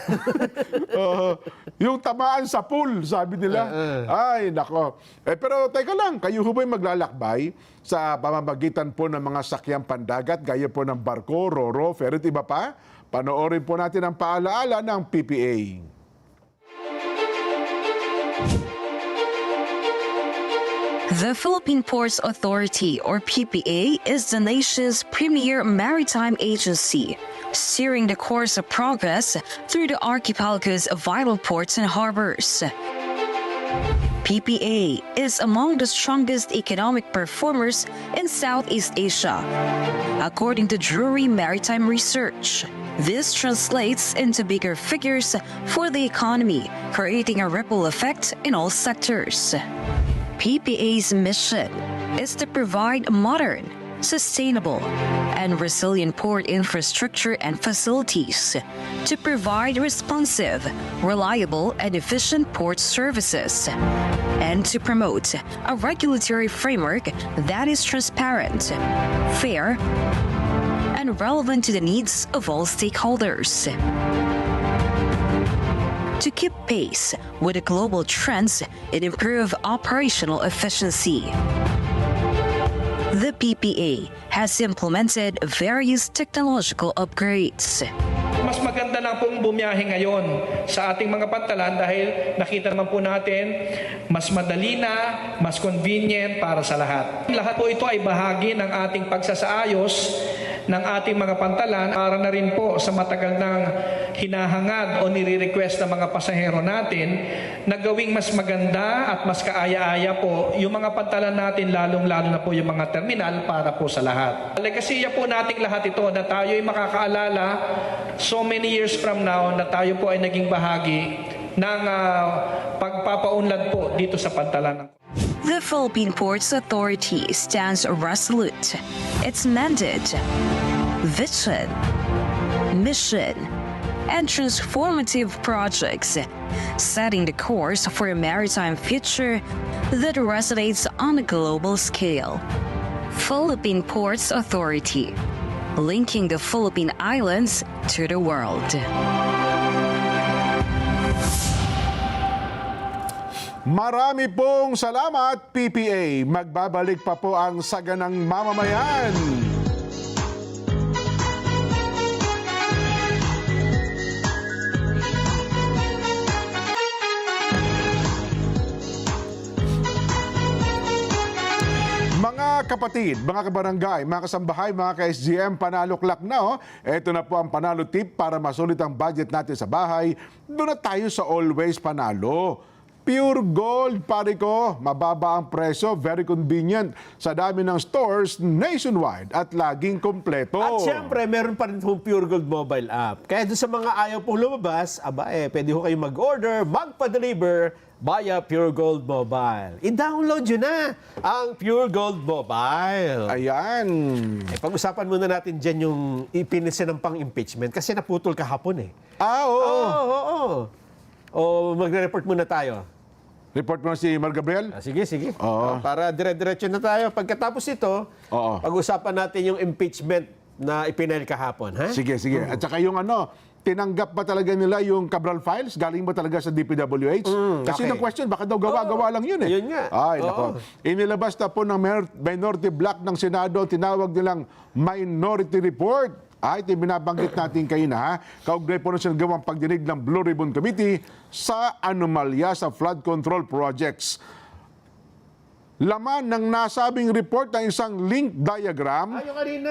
yung tamaan sa pool, sabi nila. Ay, nako. Pero teka lang, kayo ho ba'y maglalakbay sa pamamagitan po ng mga sakyang pandagat, gaya po ng barko, roro, ferry, iba pa? Panoorin po natin ang paalaala ng PPA. The Philippine Ports Authority, or PPA, is the nation's premier maritime agency, steering the course of progress through the archipelago's vital ports and harbors. PPA is among the strongest economic performers in Southeast Asia, according to Drury Maritime Research. This translates into bigger figures for the economy, creating a ripple effect in all sectors. PPA's mission is to provide modern, sustainable, and resilient port infrastructure and facilities to provide responsive, reliable, and efficient port services, and to promote a regulatory framework that is transparent, fair, and relevant to the needs of all stakeholders. To keep pace with the global trends and improve operational efficiency. The PPA has implemented various technological upgrades. Mas maganda lang pong bumiyahe ngayon sa ating mga pantalan dahil nakita naman po natin mas madali na, mas convenient para sa lahat. Lahat po ito ay bahagi ng ating pagsasaayos ng ating mga pantalan para na rin po sa matagal ng hinahangad o nire-request ng mga pasahero natin na gawing mas maganda at mas kaaya-aya po yung mga pantalan natin, lalong-lalo na po yung mga terminal para po sa lahat. Legasiya po nating lahat ito na tayo ay makakaalala so many years from now na tayo po ay naging bahagi ng pagpapaunlad po dito sa pantalan. The Philippine Ports Authority stands resolute. Its mandate, vision, mission, and transformative projects, setting the course for a maritime future that resonates on a global scale. Philippine Ports Authority, linking the Philippine Islands to the world. Marami pong salamat, PPA. Magbabalik pa po ang Saganang Mamamayan. Mga kapatid, mga kabarangay, mga kasambahay, mga ka-SGM, panalo-klak na. Ito na po ang panalo tip para masulit ang budget natin sa bahay. Doon na tayo sa Always Panalo. Pure gold, pare ko. Mababa ang presyo, very convenient sa dami ng stores nationwide at laging kompleto. At siyempre, meron pa rin itong Pure Gold mobile app. Kaya doon sa mga ayaw pong lumabas, pwede ho kayo mag-order, magpa-deliver via Pure Gold Mobile. I-download nyo na ang Pure Gold Mobile. Ayan. Pag-usapan muna natin dyan yung ipinisin ng pang-impeachment kasi naputol kahapon eh. Oo. Oo. O magre-report muna tayo. Report mo si Mar Gabriel? Sige. Oo. Para dire-diretso na tayo. Pagkatapos ito, Oo. pag-usapan natin yung impeachment na ipinail kahapon. Ha? Sige. At saka yung tinanggap ba talaga nila yung Cabral Files? Galing ba talaga sa DPWH? Kasi okay. ng question, baka daw gawa-gawa lang yun eh. Yun nga. Ay, nako. Inilabas na po ng minority block ng Senado, tinawag nilang Minority Report. Ito binabanggit natin kayo na, ha? Kaugnay po na sinagawang pagdinig ng Blue Ribbon Committee sa anomalya sa flood control projects. Laman ng nasabing report ng isang link diagram Yung kanina.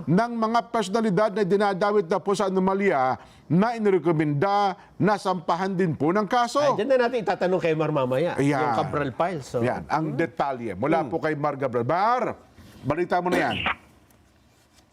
ng mga personalidad na dinadawit na po sa anomalya na inirekomenda na sampahan din po ng kaso. Diyan na natin itatanong kay Mar mamaya. Ayan. Yung Cabral Files. So. Yan, ang detalye. Mula po kay Mar Gabriel. Mar, balita mo na yan.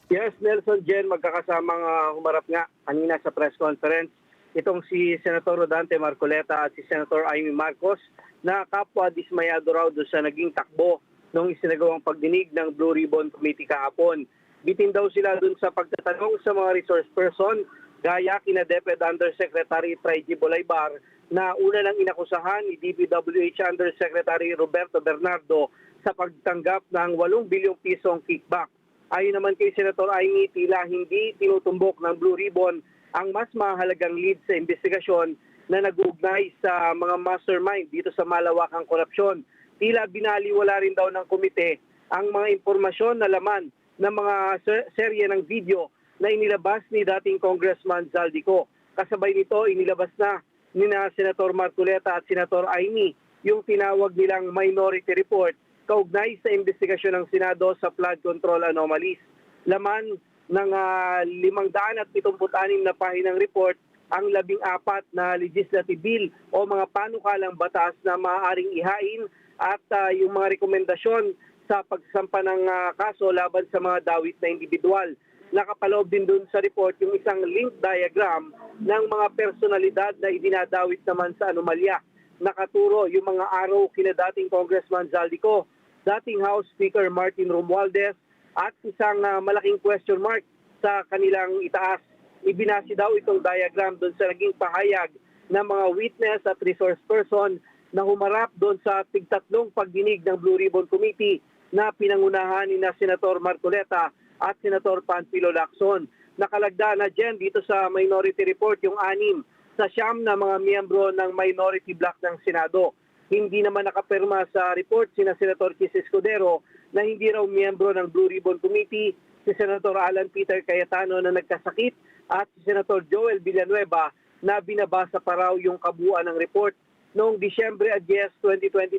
Yes, Nelson, Jen, magkakasamang humarap nga kanina sa press conference itong si Senator Rodante Marcoleta at si Senator Amy Marcos na kapwa dismayado raw doon sa naging takbo nung isinagawang pagdinig ng Blue Ribbon Committee kahapon. Bitin daw sila doon sa pagtatanong sa mga resource person gaya kina DepEd Undersecretary Traiji Bolaybar na una nang inakusahan ni DPWH Undersecretary Roberto Bernardo sa pagtanggap ng 8 bilyong pisong kickback. Ayon naman kay Senator Amy, tila hindi tinutumbok ng Blue Ribbon ang mas mahalagang lead sa investigasyon na nag-uugnay sa mga mastermind dito sa malawakang korupsyon. Tila binaliwala rin daw ng komite ang mga impormasyon na laman ng mga serye ng video na inilabas ni dating Congressman Zaldico. Kasabay nito, inilabas na ni Senator Marcoleta at Senator Amy yung tinawag nilang minority report kaugnay sa investigasyon ng Senado sa flood control anomalies. Laman ng 576 na pahinang report ang 14 na legislative bill o mga panukalang batas na maaaring ihain at yung mga rekomendasyon sa pagsampa ng kaso laban sa mga dawit na individual. Nakapaloob din dun sa report yung isang link diagram ng mga personalidad na idinadawit naman sa anomalya. Nakaturo yung mga araw kina dating Congressman Zaldico, dating House Speaker Martin Romualdez at isang malaking question mark sa kanilang itaas. Ibinasi daw itong diagram doon sa naging pahayag ng mga witness at resource person na humarap doon sa tig-tatlong pagdinig ng Blue Ribbon Committee na pinangunahan ni Senator Marcoleta at Senator Panfilo Lacson. Nakalagda na dyan dito sa minority report yung 6 sa 9 na mga miyembro ng minority block ng Senado. Hindi naman nakapirma sa report sina Senator Chis Escudero na hindi raw miyembro ng Blue Ribbon Committee, si Senator Alan Peter Cayetano na nagkasakit at si Senator Joel Villanueva na binabasa pa raw yung kabuuan ng report. Noong Disyembre 10, 2025,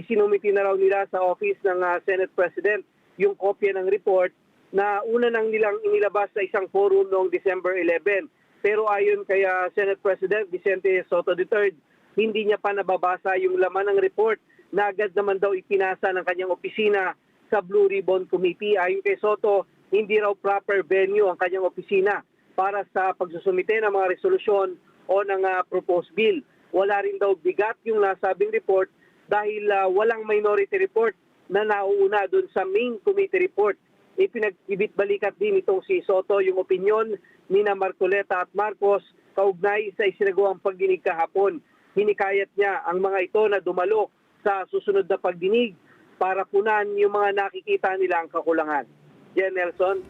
isinumiti na raw nila sa office ng Senate President yung kopya ng report na una nang nilang inilabas sa isang forum noong December 11. Pero ayon kay Senate President Vicente Soto III, hindi niya pa nababasa yung laman ng report na agad naman daw ipinasa ng kanyang opisina sa Blue Ribbon Committee. Ayon kay Soto, hindi raw proper venue ang kanyang opisina para sa pagsusumite ng mga resolusyon o ng proposed bill. Wala rin daw bigat yung nasabing report dahil walang minority report na nauuna doon sa main committee report. Ipinag-ibit-balikat din itong si Soto yung opinyon ni na Marcoleta at Marcos kaugnay sa isinagawang pagdinig kahapon. Hinikayat niya ang mga ito na dumalo sa susunod na pagdinig para punan yung mga nakikita nilang kakulangan. Jen Nelson.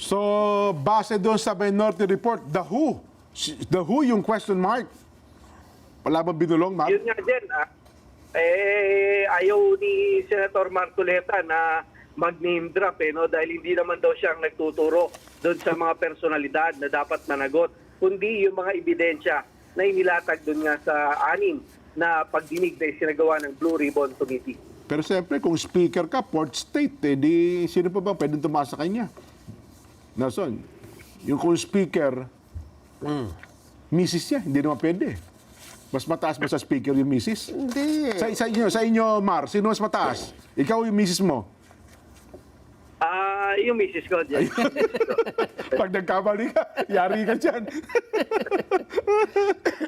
So, base doon sa minority report, the who yung question mark? Wala bang binulong, Mark? Yun nga, Jen. Ayaw ni Senator Marcoleta na mag-name drop no? Dahil hindi naman daw siyang nagtuturo doon sa mga personalidad na dapat managot, kundi yung mga ebidensya na inilatag doon nga sa 6 na pagdinig na isinagawa ng Blue Ribbon Committee. Pero siyempre, kung speaker ka, port state, di sino pa ba pwedeng tumasa kanya? Nelson, yung kung speaker, misis niya, hindi naman pwede. Mas mataas ba sa speaker yung misis? Hindi. Sa inyo, Mar, sino mas mataas? Ikaw yung misis mo? Yung misis ko, Jen. Pag nagkamali ka, yari ka dyan.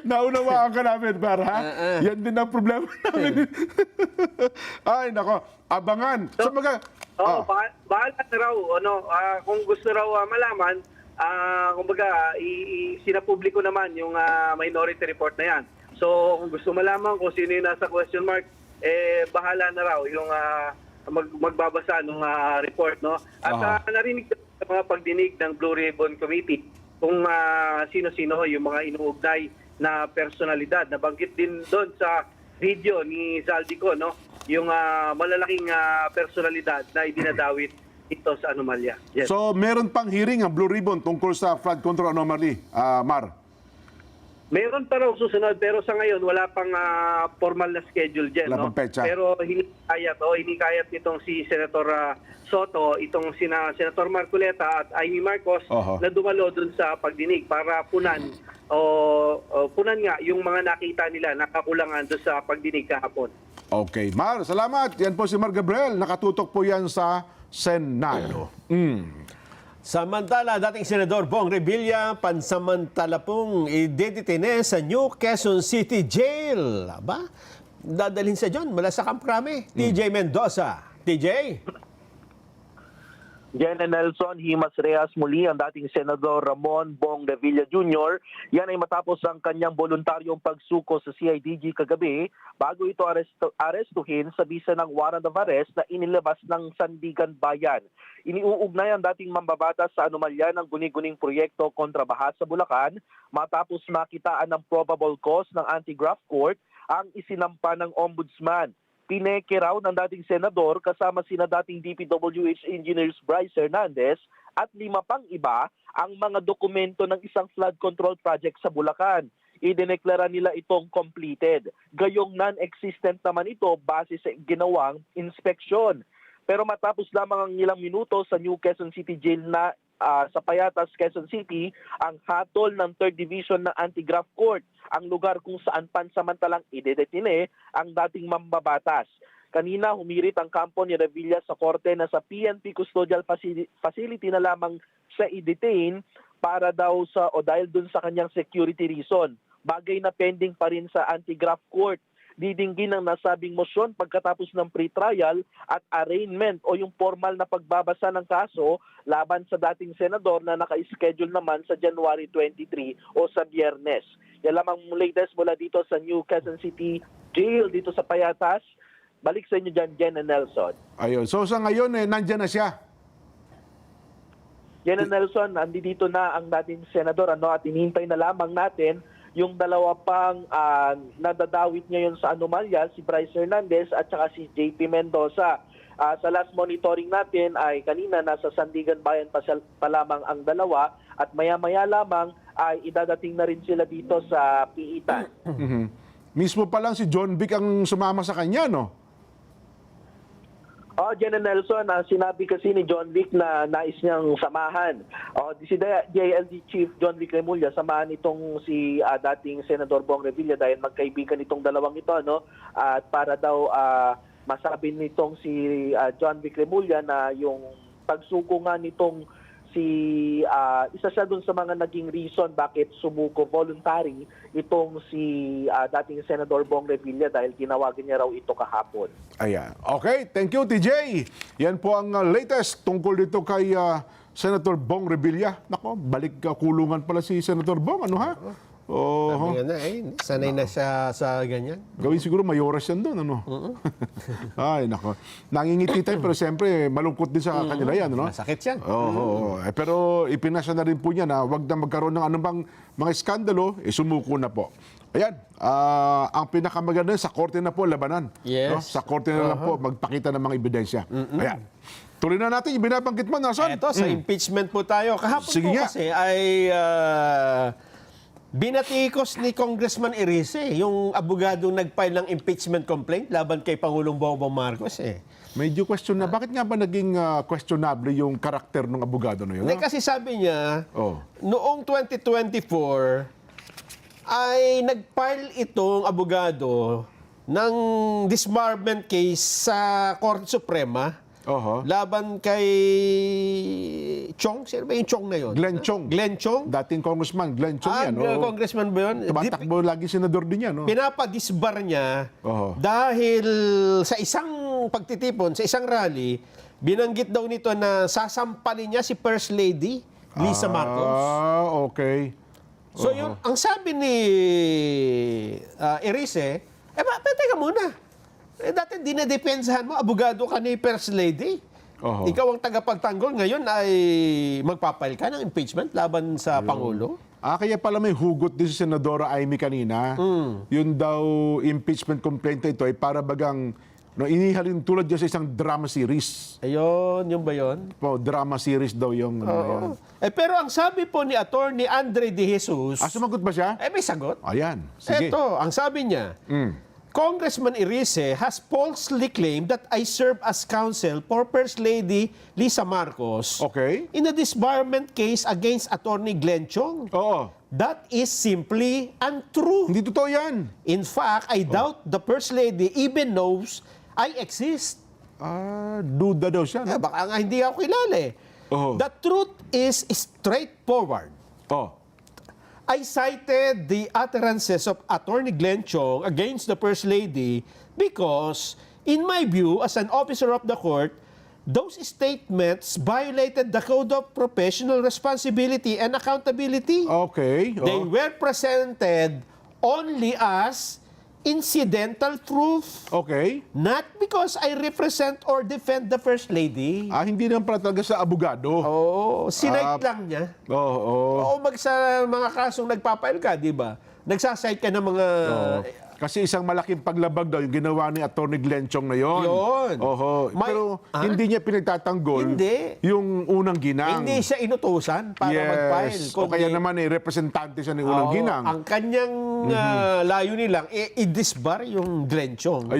Naunawaan ka namin, Mar, ha? Yan din ang problema namin. Ay, nako. Abangan. So, bahala na raw. Kung gusto raw malaman, kumbaga, sinapubliko naman yung minority report na yan. So, kung gusto malaman kung sino yung nasa question mark, bahala na raw yung magbabasa ng report, no? At narinig sa mga pagdinig ng Blue Ribbon Committee kung sino-sino yung mga inuugnay na personalidad. Nabanggit din doon sa video ni Zaldico, no? Yung malalaking personalidad na idinadawit ito sa anomalya. Yes. So, meron pang hearing ang Blue Ribbon tungkol sa flood control anomaly, Mar? Meron pa raw susunod, pero sa ngayon wala pang formal na schedule dyan. Wala pang petsa. Pero hinikayat nitong si Senator Soto, itong Senator Marcoleta at Amy Marcos na dumalo dun sa pagdinig para punan nga yung mga nakita nila nakakulangan dun sa pagdinig kahapon. Okay. Mar, salamat. Yan po si Mar Gabriel. Nakatutok po yan sa Senado. Samantala, dating Senador Bong Revilla, pansamantala pong idedetine sa New Quezon City Jail. Aba, dadalhin sa John mula sa Camp Crame. TJ Mendoza. TJ? Jen and Nelson, himas rehas muli ang dating Senador Ramon Bong Revilla Jr. Yan ay matapos ang kanyang voluntaryong pagsuko sa CIDG kagabi bago ito arestuhin sa bisa ng warrant of arrest na inilabas ng Sandigan Bayan. Iniuugnay ang dating mambabatas sa anomalya ng guni-guning proyekto kontra baha sa Bulacan matapos makitaan ng probable cause ng anti-graft court ang isinampa ng ombudsman. Pineke raw ng dating senador kasama sina dating DPWH Engineers Bryce Hernandez at 5 pang iba ang mga dokumento ng isang flood control project sa Bulacan. Idineklara nila itong completed. Gayong non-existent naman ito base sa ginawang inspeksyon. Pero matapos lamang ang ilang minuto sa New Quezon City Jail na sa Payatas, Quezon City, ang hatol ng 3rd Division ng Anti-Graft Court, ang lugar kung saan pansamantalang idedetine ang dating mambabatas. Kanina, humirit ang kampo ni Revilla sa korte na sa PNP Custodial Facility na lamang sa i-detain para daw dahil dun sa kanyang security reason. Bagay na pending pa rin sa Anti-Graft Court. Didinggin ang nasabing motion pagkatapos ng pre-trial at arraignment o yung formal na pagbabasa ng kaso laban sa dating senador na naka-schedule naman sa January 23 o sa Biyernes. Yan lamang latest mula dito sa New Quezon City Jail dito sa Payatas. Balik sa inyo dyan, Jen and Nelson. Ayun. So sa ngayon, nandyan na siya. Jen and Nelson, andito na ang dating senador at hinihintay na lamang natin yung dalawa pang nadadawit ngayon sa anomalya, si Bryce Hernandez at saka si JP Mendoza. Sa last monitoring natin ay kanina nasa Sandigan Bayan pa lamang ang dalawa at maya-maya lamang ay idadating na rin sila dito sa Piitan. Mismo pa lang si John Vic ang sumama sa kanya, no? General Nelson, sinabi kasi ni John Vic na nais niyang samahan. Si DILG Chief John Vic Remulla, samahan itong si dating Senador Bong Revilla dahil magkaibigan itong dalawang ito, no? At para daw masabi nitong si John Vic Remulla na yung pagsuko nga nitong isa siya dun sa mga naging reason bakit sumuko voluntary itong si dating Senador Bong Revilla dahil tinawagan niya raw ito kahapon. Ayan. Okay, thank you, TJ. Yan po ang latest tungkol dito kay Senator Bong Revilla. Nako, balik kulungan pala si Senator Bong, ano ha? Sabi nga na, sanay na siya sa ganyan. Gawin siguro mayoras yan doon, ano? Ay, nako. Nangingiti tayo, pero siyempre, malungkot din sa kanila yan, ano? Masakit yan. Pero ipinasa na rin po niya na wag na magkaroon ng anumang mga iskandalo, sumuko na po. Ayan, ang pinakamaganda sa korte na po, labanan. Yes. No? Sa korte na lang po, magpakita ng mga ebidensya. Ayan. Tuloy na natin yung binabanggit mo, Nelson. Ito, sa impeachment po tayo. Kahapon Sige po nga. kasi ay binatikos ni Congressman Erice, yung abogadong nag-file ng impeachment complaint laban kay Pangulong Bongbong Marcos. Medyo question na. Bakit nga ba naging questionable yung karakter ng abogado na yun? Hindi, kasi sabi niya, noong 2024, ay nag-file itong abogado ng disbarment case sa Korte Suprema laban kay Chong. Sino ba yung Chong na yun? Glenn Chong. Glenn Chong? Dating congressman, Glenn Chong yan. Congressman ba yun? Tumatakbo lagi senador din yan. Pinapadisbar niya dahil sa isang pagtitipon, sa isang rally, binanggit daw nito na sasampalin niya si First Lady Lisa Marcos. Okay. So yun, ang sabi ni Erice, teka muna. Dati dinadepensahan mo, abogado ka ni First Lady. Ikaw ang tagapagtanggol, ngayon ay magpapail ka ng impeachment laban sa Pangulo. Kaya pala may hugot din si Senadora Amy kanina. Yun daw impeachment complaint na ito ay para bagang inihalin tulad dyan sa isang drama series. Ayun, yung ba yun? Drama series daw yung... pero ang sabi po ni Attorney Andre De Jesus... sumagot ba siya? May sagot. Ayan, sige. Ito, ang sabi niya, Congressman Erice has falsely claimed that I serve as counsel for First Lady Lisa Marcos in a disbarment case against Attorney Glenn Chong. That is simply untrue. Hindi totoo yan. In fact, I doubt the First Lady even knows I exist. Duda daw siya. No? Baka nga hindi ako kilala eh. The truth is straightforward. I cited the utterances of Attorney Glenn Chong against the First Lady because, in my view, as an officer of the court, those statements violated the Code of Professional Responsibility and Accountability. They were presented only as incidental truth. Not because I represent or defend the First Lady. Hindi naman pala talaga sa abogado. Sinite lang niya. Sa mga kasong nagpapail ka, di ba? Nagsasite ka ng mga... Kasi isang malaking paglabag daw yung ginawa ni Attorney Glenn Chong na yon. Pero hindi niya pinagtatanggol yung unang ginang. Hindi siya inutusan para mag-file. O kaya naman representante siya ng unang ginang. Ang kanyang layunin lang, i-disbar yung Glenn Chong.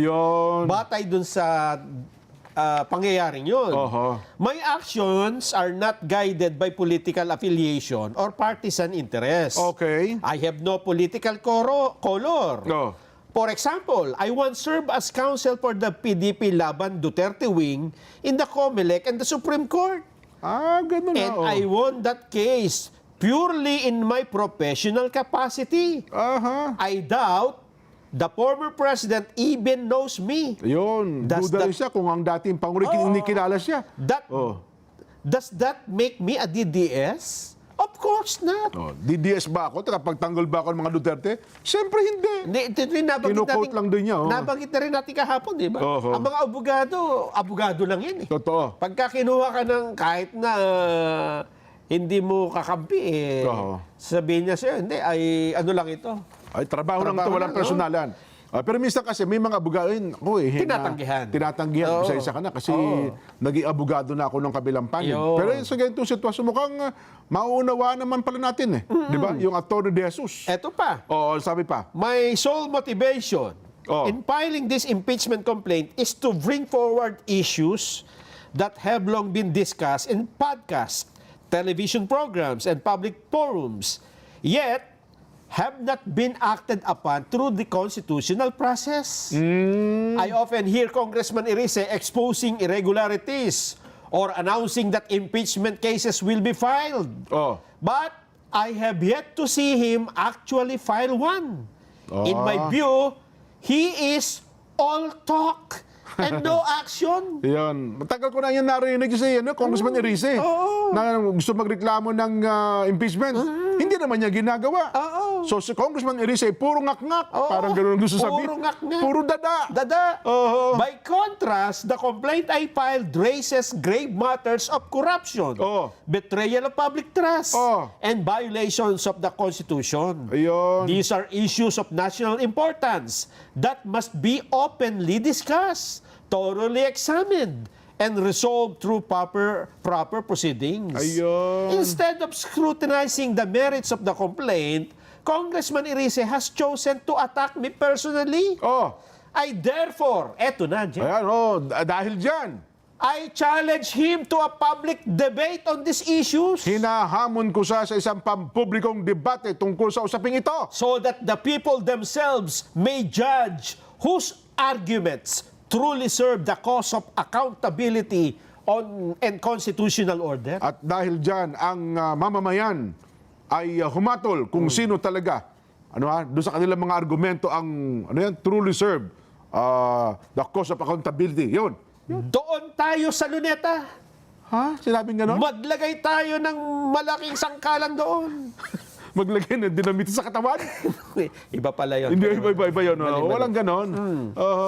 Batay dun sa pangyayaring yun. My actions are not guided by political affiliation or partisan interest. I have no political color. For example, I once served as counsel for the PDP Laban Duterte wing in the COMELEC and the Supreme Court. Ganun na. And I won that case purely in my professional capacity. I doubt the former president even knows me. Duda rin siya kung ang dating Pangulo kinikilala siya. Does that make me a DDS? Of course not. DDS ba ako? Pagtanggol ba ako ng mga Duterte? Siyempre hindi. Kino-quote lang din niya. Nabanggit na rin natin kahapon, di ba? Ang mga abogado lang yan eh. Totoo. Pagka kinuha ka ng kahit na hindi mo kakampi, sabihin niya sa'yo, hindi, ay ano lang ito. Ay, trabaho lang ito, walang personalan. Pero minsan kasi may mga abogado, tinatanggihan. Isa-isa ka na kasi naging abogado na ako ng kabilang panig. Pero sa ganitong sitwasyon, mukhang mauunawaan naman pala natin eh. Di ba? Yung Attorney De Jesus. Eto pa. Sabi pa. My sole motivation in filing this impeachment complaint is to bring forward issues that have long been discussed in podcasts, television programs, and public forums, yet have not been acted upon through the constitutional process. I often hear Congressman Irice exposing irregularities or announcing that impeachment cases will be filed. Oh. But I have yet to see him actually file one. In my view, he is all talk and no action. Yan. Matagal ko na yan narinig si Congressman Irice na gusto magreklamo ng impeachment. Hindi naman niya ginagawa. So si Congressman Irice, puro ngak-ngak. Parang gano'n gusto sabihin. Puro ngak-ngak. Puro dada. Dada. By contrast, the complaint I filed raises grave matters of corruption, betrayal of public trust, and violations of the Constitution. Ayun. These are issues of national importance that must be openly discussed, thoroughly examined, and resolved through proper proceedings. Ayun. Instead of scrutinizing the merits of the complaint, Congressman Irice has chosen to attack me personally. I therefore, eto na, Jen, Ayan, dahil dyan, I challenge him to a public debate on these issues hinahamon ko siya sa isang pampublikong debate tungkol sa usaping ito. so that the people themselves may judge whose arguments truly serve the cause of accountability and constitutional order. At dahil dyan, ang mamamayan ay humatol kung sino talaga doon sa kanilang mga argumento ang truly serve the cause of accountability. Yun. Doon tayo sa luneta. Ha? Sinabing gano'n? Maglagay tayo ng malaking sangkalan doon. Maglagay ng dinamite sa katawan? Iba pala yun. Hindi, iba yun. Mali. Walang gano'n.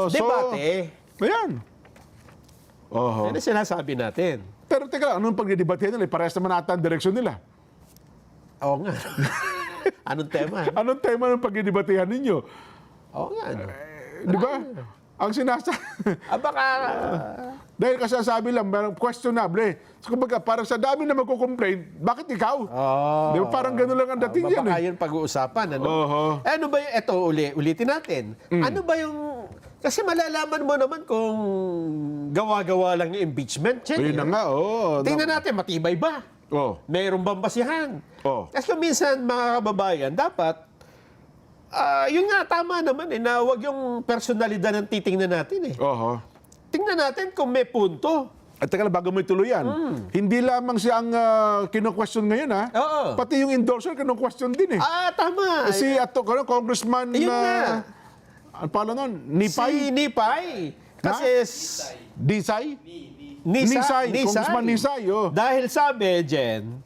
Debate. Ayan. Yan ang sinasabi natin. Pero teka lang, anong pagdidebate nila? Parehas naman ata ang direksyon nila. Oo nga. Anong tema? Anong tema ng pagdidebatehan ninyo? Oo nga. Di ba? Ang Baka... Dahil kasi sabi lang, questionable. So, kumbaga, parang sa dami na magko-complain, bakit ikaw? Di ba? Parang gano'n lang ang dating yan. Baka yun pag-uusapan. Ano ba yung... Eto, ulitin natin. Ano ba yung... Kasi malalaman mo naman kung gawa-gawa lang yung impeachment. Yun na nga, Tingnan natin, matibay ba? Mayroong bang basihan? Kasi kung minsan, mga kababayan, dapat, yun nga, tama naman na wag yung personalidad ng titingnan natin Tingnan natin kung may punto. At teka lang, bago mo ituloy yan, hindi lamang siya ang kino-question ngayon, pati yung endorser kino-question din Tama. Si Congressman Yun nga. ano pala nun? Nipay? Si Nipay. Kasi... Nisay? Nisay. Congressman Nisay. Dahil sabi, Jen,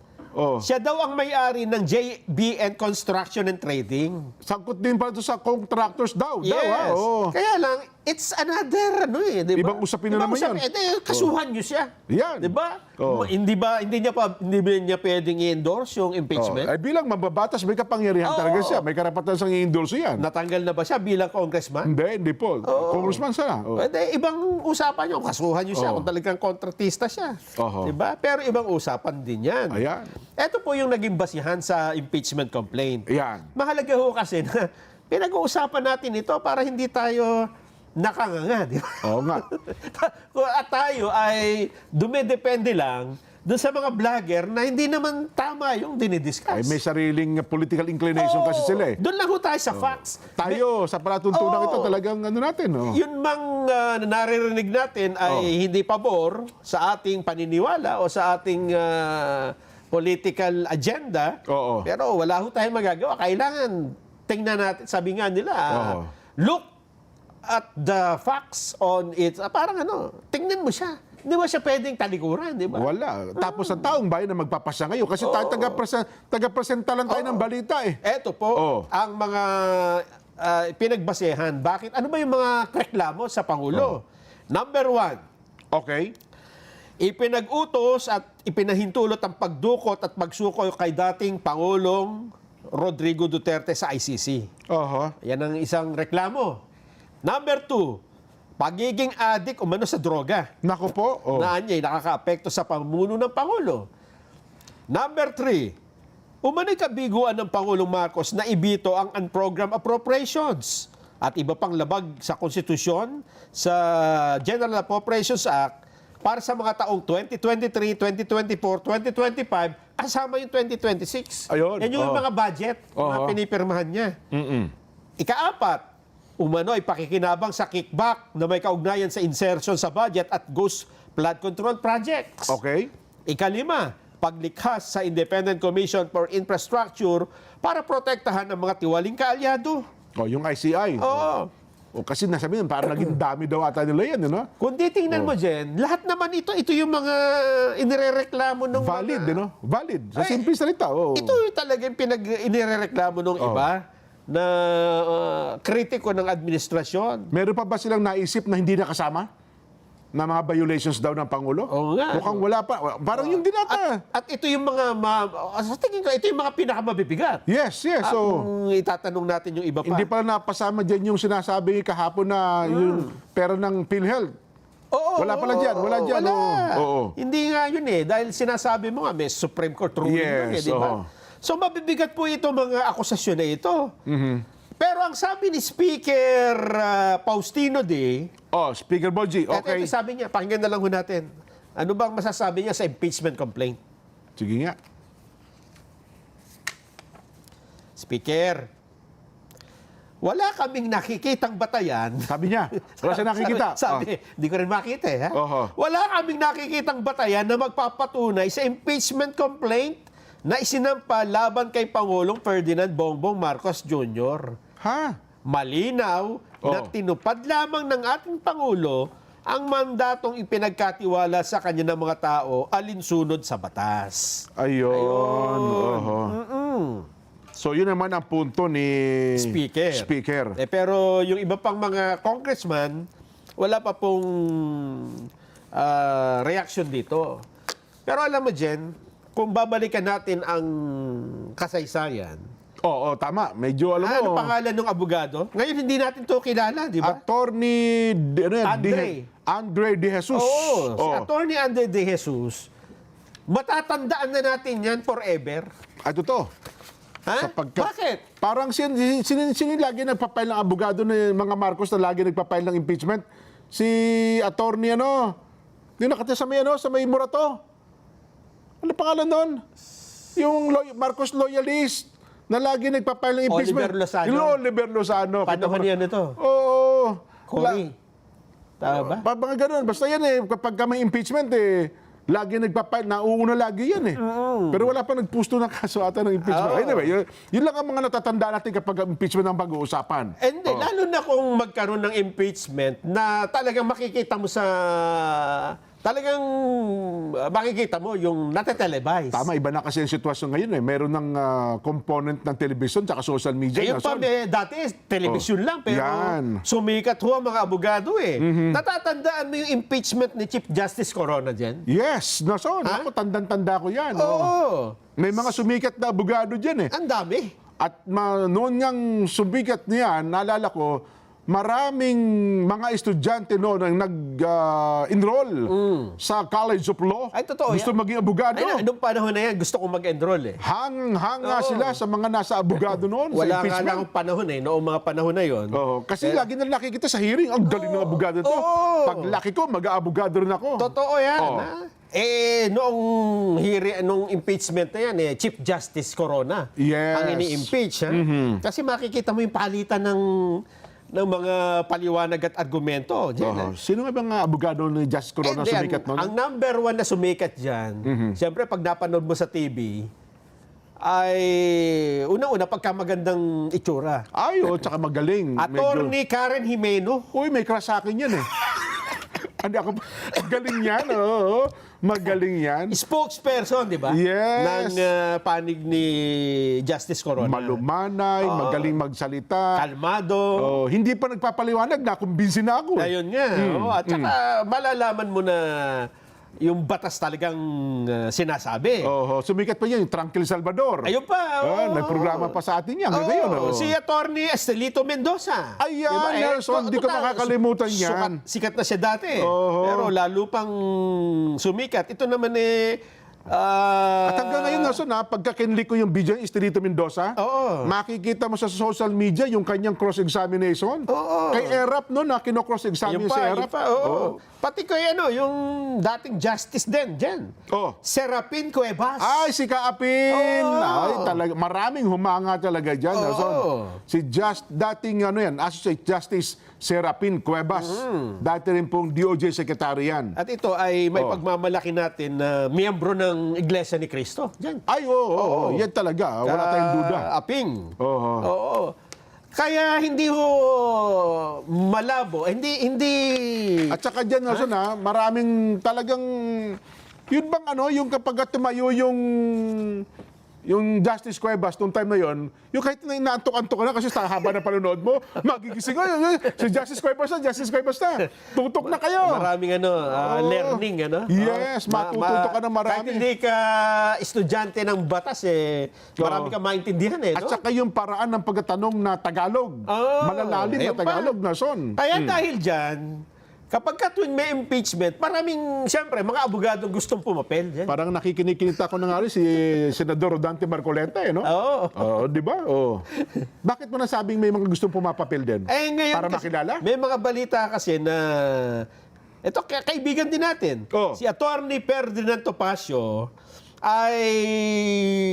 siya daw ang may-ari ng JBN Construction and Trading. Sangkot din pala ito sa contractors daw. Yes. Kaya lang, it's another, di ba? Ibang usapin na naman yan. Kasuhan niyo siya. Yan. Di ba? Hindi niya pwedeng i-endorse yung impeachment? Ay, bilang mababatas, may kapangyarihan talaga siya. May karapatan siyang i-endorse yan. Natanggal na ba siya bilang congressman? Hindi po. Congressman siya. Ibang usapan niyo. Kasuhan niyo siya kung talagang kontratista siya. Di ba? Pero ibang usapan din yan. Ayan. Ito po yung naging basihan sa impeachment complaint. Ayan. Mahalaga ho kasi na pinag-uusapan natin ito para hindi tayo nakanganga, di ba? Oo nga. At tayo ay dumidepende lang doon sa mga vlogger na hindi naman tama yung dinidiscuss. Ay, may sariling political inclination kasi sila Doon lang ho tayo sa facts. Tayo, sa palatuntunan ito, talagang natin. Yun mang naririnig natin ay hindi pabor sa ating paniniwala o sa ating political agenda. Pero wala ho tayong magagawa. Kailangan tingnan natin, sabi nga nila, look at the facts on it. Parang tingnan mo siya. Hindi ba siya pwedeng talikuran, di ba? Wala. Tapos ang taong bayan na magpapasya ngayon. Kasi tayo taga-presenta lang tayo ng balita Eto po, ang mga pinagbasehan. Bakit? Ano ba yung mga reklamo sa Pangulo? Number 1. Okay. Ipinag-utos at ipinahintulot ang pagdukot at pagsuko kay dating Pangulong Rodrigo Duterte sa ICC. Yan ang isang reklamo. Number 2. Pagiging adik umano sa droga. Naku po. Na niya nakaka-apekto sa pamuno ng Pangulo. Number 3, umano'y kabiguan ng Pangulong Marcos na ibito ang unprogrammed appropriations. at iba pang labag sa konstitusyon, sa General Appropriations Act, para sa mga taong 2023, 2024, 2025, kasama yung 2026. Ayun, Yan yung mga budget na pinipirmahan niya. Ika-4, umano ay pakikinabang sa kickback na may kaugnayan sa insertion sa budget at ghost flood control projects. Okay. Ika-5, paglikhas sa Independent Commission for Infrastructure para protektahan ang mga tiwaling kaalyado. Yung ICI. Oo. O kasi nasabi nun, parang naging dami daw ata nila yan, no? Kung titingnan mo, Jen, lahat naman ito yung mga inirereklamo ng Valid, mga... no? Valid. Sa Ay, simple salita, oo. Ito yung talagang inirereklamo ng iba na kritiko ng administrasyon. Meron pa ba silang naisip na hindi nakasama? Na mga violations daw ng Pangulo? Oo nga. Mukhang wala pa. Parang yung din ata. At ito yung mga, sa tingin ko, ito yung mga pinakamabibigat. Yes. Kung itatanong natin yung iba pa. Hindi pala napasama dyan yung sinasabi kahapon na yung pera ng PhilHealth. Wala pala dyan. Wala dyan. Wala. Oo. Hindi nga yun Dahil sinasabi mo nga, may Supreme Court ruling yun Yes, di ba? oo. So mabibigat po ito mga akusasyon na ito. Pero ang sabi ni Speaker Faustino D. Speaker Boji, okay. Ito sabi niya, pakinggan na lang ho natin. Ano bang masasabi niya sa impeachment complaint? Sige nga. Speaker, wala kaming nakikitang batayan. Sabi niya, wala siya nakikita. Sabi, di ko rin makita Ha? Oho. Wala kaming nakikitang batayan na magpapatunay sa impeachment complaint na isinampa laban kay Pangulong Ferdinand Bongbong Marcos Jr. Malinaw na tinupad lamang ng ating Pangulo ang mandatong ipinagkatiwala sa kanya ng mga tao alinsunod sa batas. Ayun. Oho. So yun naman ang punto ni Speaker. Pero yung iba pang mga congressman, wala pa pong reaction dito. Pero alam mo, Jen, kung babalikan natin ang kasaysayan. Oo, tama. Medyo alam mo. Ano pangalan ng abogado? Ngayon hindi natin to kilala, di ba? Attorney Andre De Jesus. Oo, si Attorney Andre De Jesus. Matatandaan na natin yan forever. Totoo. Bakit? Parang sino lagi nagpapail ng abogado ng mga Marcos na lagi nagpapail ng impeachment? Si Attorney yung nakatira sa may Murato. Ano pangalan doon? Yung Marcos loyalist na lagi nagpapail ng impeachment. Oliver Lozano. Yung Oliver Lozano. Panahon yan ito. Oo. Cory. Tama ba? Mga ganun. Basta yan kapag may impeachment lagi nagpapail. Nauuna lagi yan Pero wala pa nagpusto ng kaso ata ng impeachment. Anyway, yun lang ang mga natatanda natin kapag impeachment ang pag-uusapan. And lalo na kung magkaroon ng impeachment na talagang makikita mo yung natetelevise. Tama, iba na kasi ang sitwasyon ngayon Meron ng component ng television tsaka social media. Ayun pa, dati television lang, pero sumikat ho ang mga abogado Natatandaan mo yung impeachment ni Chief Justice Corona dyan? Yes, Nason. Ako, tandang-tanda ko yan. Oo. May mga sumikat na abogado dyan Ang dami. At noon ngang sumikat niyan, naalala ko, maraming mga estudyante noon ang nag-enroll sa College of Law. Ay, totoo Gusto yan. maging abogado. Nung panahon na yan, gusto kong mag-enroll Hanga sila sa mga nasa abogado noon. Wala sa nga impeachment. lang ang panahon noong mga panahon na yon. Kasi lagi na nakikita sa hearing, ang galing ng abogado to. Pag laki ko, mag-aabogado rin ako. Totoo yan. Noong impeachment na yan, Chief Justice Corona ang ini-impeach. Kasi makikita mo yung palitan ng mga paliwanag at argumento. Sino nga bang abogado ni Justice Corona sumikat noon? Ang number one na sumikat dyan, siyempre pag napanood mo sa TV, ay unang-una pagkamagandang itsura. Tsaka magaling. Attorney Karen Jimeno. Uy, may crush sa akin yan Hindi ako, magaling yan, magaling yan. Spokesperson, di ba? Yes. Ng panig ni Justice Corona. Malumanay, magaling magsalita. Kalmado. Hindi pa nagpapaliwanag, nakumbinsi na ako. Ayun nga. At saka malalaman mo na yung batas talagang sinasabi. Sumikat pa yan, yung Tranquil Salvador. Ayun pa. Nagprograma pa sa atin yan. Ngayon, Si Attorney Estelito Mendoza. Ayan, Nelson, hindi ko makakalimutan yan. Sikat na siya dati. Pero lalo pang sumikat. Ito naman At hanggang ngayon, Nelson, pagka kinlik ko yung video ng Estelito Mendoza, makikita mo sa social media yung kanyang cross-examination. Kay Erap, no, na kino-cross-examine si Erap. Pati ko yung dating justice din, Jen. Serapin Cuevas. Ay, si Kaapin! Ay, talaga, maraming humanga talaga dyan, Nelson. Si dating, Associate Justice Serapin Cuevas. Dati rin pong DOJ Secretary yan. At ito ay may pagmamalaki natin na miyembro ng Iglesia ni Cristo. Jen. Ay, oo. Yan talaga. Wala tayong duda. Aping. Oo. Kaya hindi malabo, hindi. At saka dyan, Nelson, maraming talagang, yun bang yung kapag tumayo yung Justice Cuevas nung time na yon, yung kahit na inaantok-antok ka na kasi sa haba na panonood mo, magigising ko, si Justice Cuevas na. Tutok na kayo. Maraming learning, Yes, matututo ka na marami. Kahit hindi ka estudyante ng batas, marami ka maintindihan, no? At saka yung paraan ng pagtatanong na Tagalog. Malalalim na Tagalog, Nelson. Kaya dahil dyan, kapag tuwing may impeachment, maraming, siyempre, mga abogadong gustong pumapel. Dyan. Parang nakikinig-kinita ko na nga rin si Senador Rodante Marcoleta, no? Oo. Di ba? Bakit mo nasabing may mga gustong pumapapel din? Ngayon, para makilala? May mga balita kasi na, ito, kaibigan din natin. Si Attorney Ferdinand Topacio ay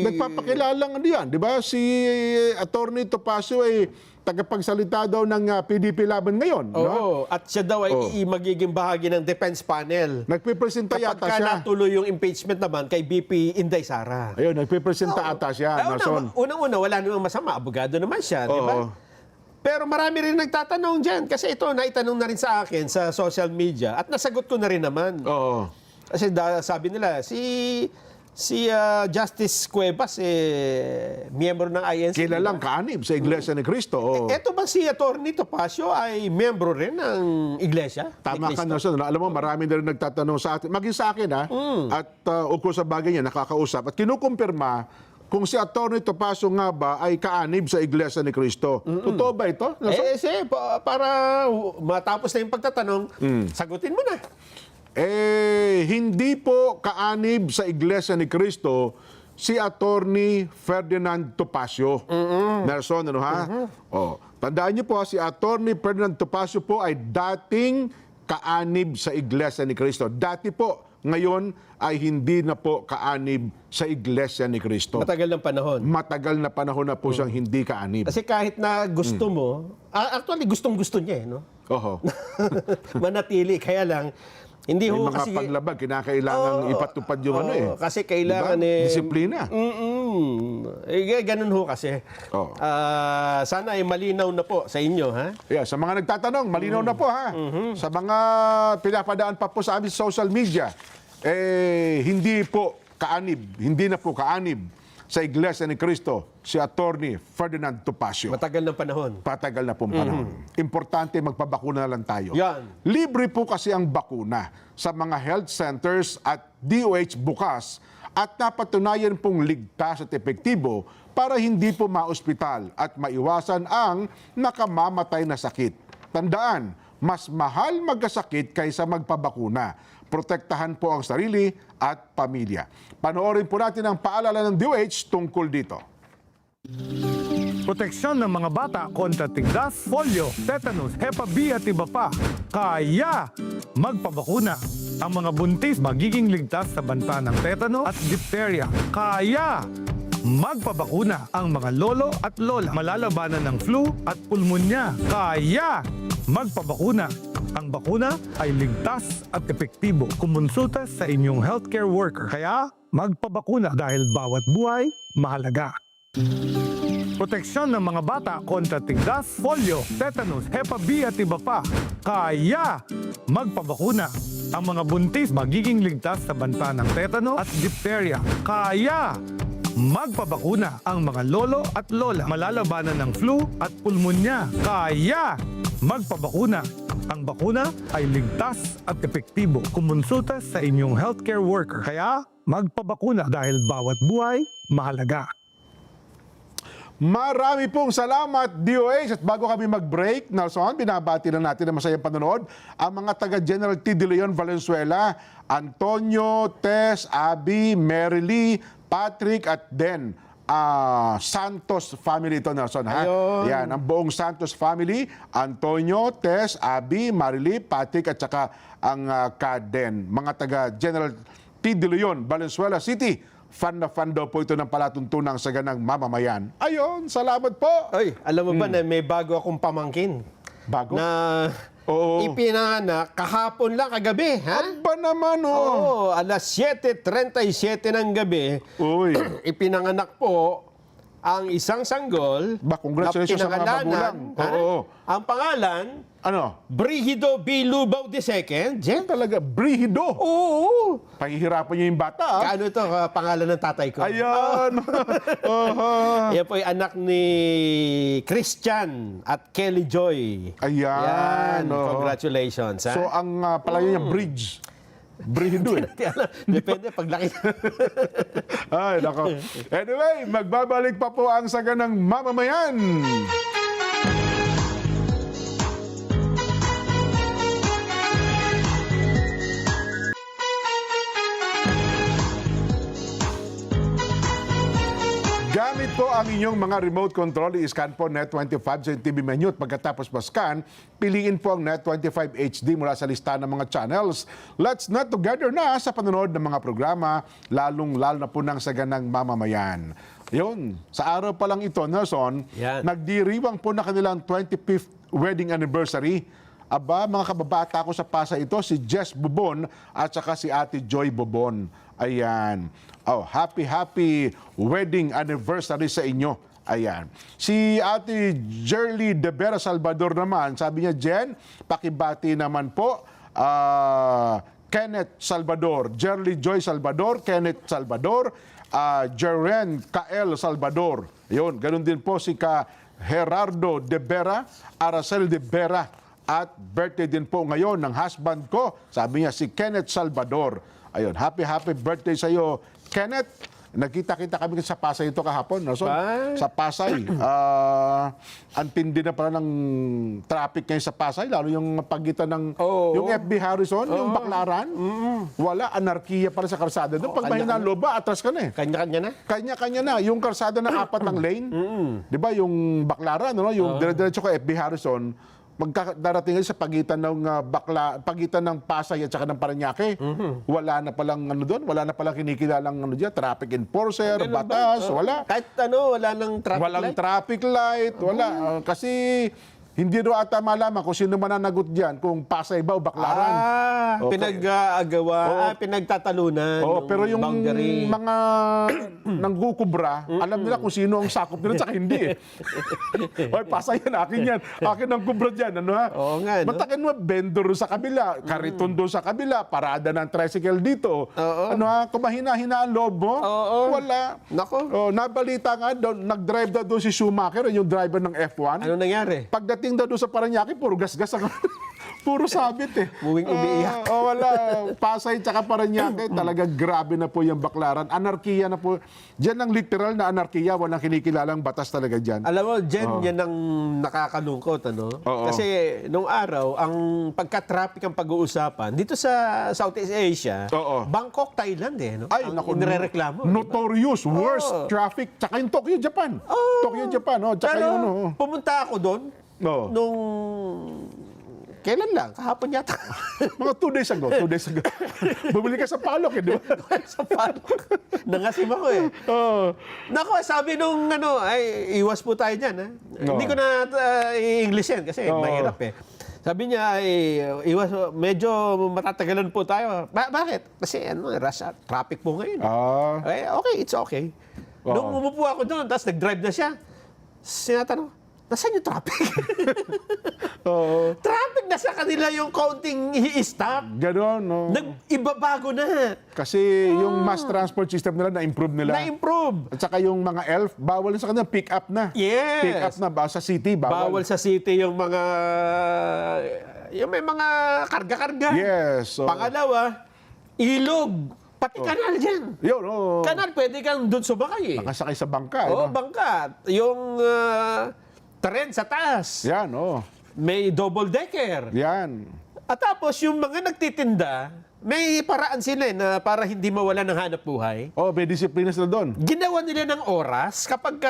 nagpapakilala nga diyan, di ba? Si Attorney Topacio ay tagapagsalita daw ng PDP laban ngayon. No? At siya daw ay magiging bahagi ng defense panel. Nagpipresenta yata siya. Kapag natuloy yung impeachment naman kay BP Inday Sara. Ayun, nagpipresenta ata siya. Unang-una, wala namang masama. Abogado naman siya, di ba? Pero marami rin nagtatanong dyan. Kasi ito, naitanong na rin sa akin sa social media. At nasagot ko na rin naman. Kasi sabi nila, si Justice Cuevas, miyembro ng INC. Kilalang kaanib sa Iglesia ni Cristo. Eto ba si Attorney Topacio ay miyembro rin ng Iglesia? Tama ka, Nelson. Alam mo, marami na rin nagtatanong sa atin. Maging sa akin, at ukol sa bagay niya, nakakausap. At kinukumpirma kung si Attorney Topacio nga ba ay kaanib sa Iglesia ni Cristo. Totoo ba ito, Nelson? Para matapos na yung pagtatanong, sagutin mo na. Hindi po kaanib sa Iglesia ni Cristo si Attorney Ferdinand Topacio. Nelson, tandaan niyo po, si Attorney Ferdinand Topacio po ay dating kaanib sa Iglesia ni Cristo. Dati po, ngayon ay hindi na po kaanib sa Iglesia ni Cristo. Matagal ng panahon. Matagal na panahon na po siyang hindi kaanib. Kasi kahit na gusto mo, actually gustong-gusto niya, no? Manatili, kaya lang, hindi may mga paglabag, kinakailangan ipatupad yung kasi kailangan disiplina. Ganun ho kasi. Sana ay malinaw na po sa inyo, ha? Yeah, sa mga nagtatanong, malinaw na po, ha? Sa mga pinapadaan pa po sa amin social media, hindi na po kaanib sa Iglesia ni Cristo si Attorney Ferdinand Topacio. Matagal na panahon. Patagal na pong panahon. Importante magpabakuna na lang tayo. Yan. Libre po kasi ang bakuna sa mga health centers at DOH bukas at napatunayan pong ligtas at epektibo para hindi po maospital at maiwasan ang nakamamatay na sakit. Tandaan, mas mahal magkasakit kaysa magpabakuna. Protektahan po ang sarili at pamilya. Panoorin po natin ang paalala ng DOH tungkol dito. Proteksyon ng mga bata kontra tigdas, polio, tetanus, Hepa B at iba pa. Kaya magpabakuna. Ang mga buntis magiging ligtas sa banta ng tetano at diphtheria. Kaya magpabakuna. Ang mga lolo at lola malalabanan ng flu at pulmonya. Kaya magpabakuna. Ang bakuna ay ligtas at epektibo. Kumonsulta sa inyong healthcare worker. Kaya magpabakuna dahil bawat buhay mahalaga. Proteksyon ng mga bata kontra tigdas, polio, tetanus, Hepa B at iba pa. Kaya magpabakuna. Ang mga buntis magiging ligtas sa banta ng tetano at diphtheria. Kaya magpabakuna. Ang mga lolo at lola malalabanan ng flu at pulmonya. Kaya magpabakuna. Ang bakuna ay ligtas at epektibo. Kumonsulta sa inyong healthcare worker. Kaya magpabakuna dahil bawat buhay mahalaga. Marami pong salamat, DOH. At bago kami mag-break, Nelson, binabati na natin ang masayang panonood ang mga taga General T. De Leon, Valenzuela, Antonio, Tess, Abby, Mary Lee, Patrick, at Den. Santos family ito, Nelson, ha? Ayun. Yan, ang buong Santos family, Antonio, Tess, Abby, Marily, Patrick, at saka ang Kaden. Mga taga General T. De Leon, Valenzuela City. Fan na fan daw po ito ng palatuntunang saganang mamamayan. Ayun, salamat po. Ay, alam mo ba na may bago akong pamangkin? Bago? Na Oo. ipinanganak kahapon lang kagabi, ha? Aba naman, oh. Oo, alas 7:37 ng gabi, Uy. ipinanganak po ang isang sanggol Ba, congratulations sa mga magulang. ha? Oo. Ang pangalan, Ano? Brigido B. Lubaw II. Yan talaga, Brigido. Oo. Pahihirapan niyo yung bata, ha? Kaano ito, pangalan ng tatay ko? Ayan. Oho. Yan po ay anak ni Christian at Kelly Joy. Ayan. Oo. Congratulations, ha? So, ang palayan niya, Bridge. Brigido, eh. Depende paglaki. Ay, nako. Anyway, magbabalik pa po ang saganang mamamayan. Gamit po ang inyong mga remote control, i-scan po Net25 sa TV menu at pagkatapos ma-scan, piliin po ang Net25 HD mula sa listahan ng mga channels. Let's Net together na sa panonood ng mga programa, lalong-lalo na po ng saganang mamamayan. Yun, sa araw pa lang ito, Nelson, Yan. nagdiriwang po na kanilang 25th wedding anniversary. Aba, mga kababata ko sa Pasay ito, si Jess Bobon at saka si Ate Joy Bobon. Ayan. Oh, happy wedding anniversary sa inyo. Ayan. Si Ate Jerly De Vera Salvador naman, sabi niya, Jen, pakibati naman po Kenneth Salvador, Jerly Joy Salvador, Kenneth Salvador, Jeren Kael Salvador. Yun, ganun din po si Gerardo De Vera, Aracel De Vera. At birthday din po ngayon ng husband ko. Sabi niya, si Kenneth Salvador. Ayun, happy birthday sa iyo, Kenneth. Nagkita-kita kami sa Pasay ito kahapon. No? So, sa Pasay. Ang tindi na pala ng traffic ngayon sa Pasay. Lalo yung pagitan ng yung FB Harrison, yung Baclaran. Wala, anarkiya pala sa karsada. Doon, pag mahina ang loba, atras ka na eh. Kanya-kanya na? Kanya-kanya na. Yung karsada ng apat ng lane. Di ba? Yung Baclaran, no? Yung dire-diretso ko FB Harrison, magdarating sa pagitan ng pagitan ng Pasay at saka ng Parañaque. Wala na palang ano doon, wala na palang kinikilalang ano diyan, traffic enforcer, batas, wala. Kahit wala nang traffic Walang light? traffic light, wala. Kasi hindi daw ata malaman kung sino mananagot diyan, kung Pasay ba o Baclaran. Okay. Pinag-agawa, pinagtatalunan. Pero yung boundary. mga nanggukubra, alam nila kung sino ang sakop nila at hindi eh. Oy, Pasay yan, akin yan. Akin ang kubra dyan. Ano, ha? Oo nga, no? Matakin mo, vendor sa kabila, kariton doon sa kabila, parada ng tricycle dito. Ano ha, kung mahina-hina ang loob mo, wala. Nako. Nabalita nga, nag-drive daw doon si Schumacher, yung driver ng F1. Ano nangyari? Pagdating daw doon sa Parañaque, puro gas-gas ang puro sabit eh. Muwing umiiyak. Wala. Pasay tsaka Parañaque, talaga grabe na po yung Baclaran. Anarkiya na po. Diyan ang literal na anarkiya, walang kinikilalang batas talaga dyan. Alam mo, Jen, yan ang nakakalungkot, ano? Kasi nung araw, ang pagka-traffic ang pag-uusapan, dito sa Southeast Asia, Bangkok, Thailand eh, no? Ay, ang naku, inirereklamo. notorious, worst traffic. Tsaka yung Tokyo, Japan. Tokyo, Japan. Tsaka Pero yung pumunta ako doon, nung kailan lang? Kahapon yata. mga 2 days ago. Bumili ka sa Palok, eh, di ba? Sa Palok. Nangasim ako eh. Naku, sabi nung ay iwas po tayo dyan. Ha? Hindi ko na i-English yan kasi mahirap eh. Sabi niya, ay iwas, medyo matatagalan po tayo. Bakit? Kasi rush hour, traffic po ngayon. Okay, it's okay. Nung umupo ako doon, tapos nag-drive na siya, sinatanong, nasaan yung traffic? Traffic na sa kanila yung counting i-stop. Ganon, no? Nag-ibabago na. Kasi yung mass transport system nila, na-improve nila. Na-improve. At saka yung mga ELF, bawal na sa kanila, pick up na. Yes. Pick up na, sa city, bawal. Bawal sa city yung mga, yung may mga karga-karga. Yes. Pangalawa, ilog. Pati kanal dyan. Yun, oh. Kanal, pwede kang doon sumakay eh. Nakasakay sa bangka. Oo, no? bangka. Yung tren sa taas. Yan, oh. May double decker. Yan. At tapos yung mga nagtitinda, may paraan sila na para hindi mawala ng hanap buhay. Oh, may disiplina sila doon. Ginawa nila ng oras kapag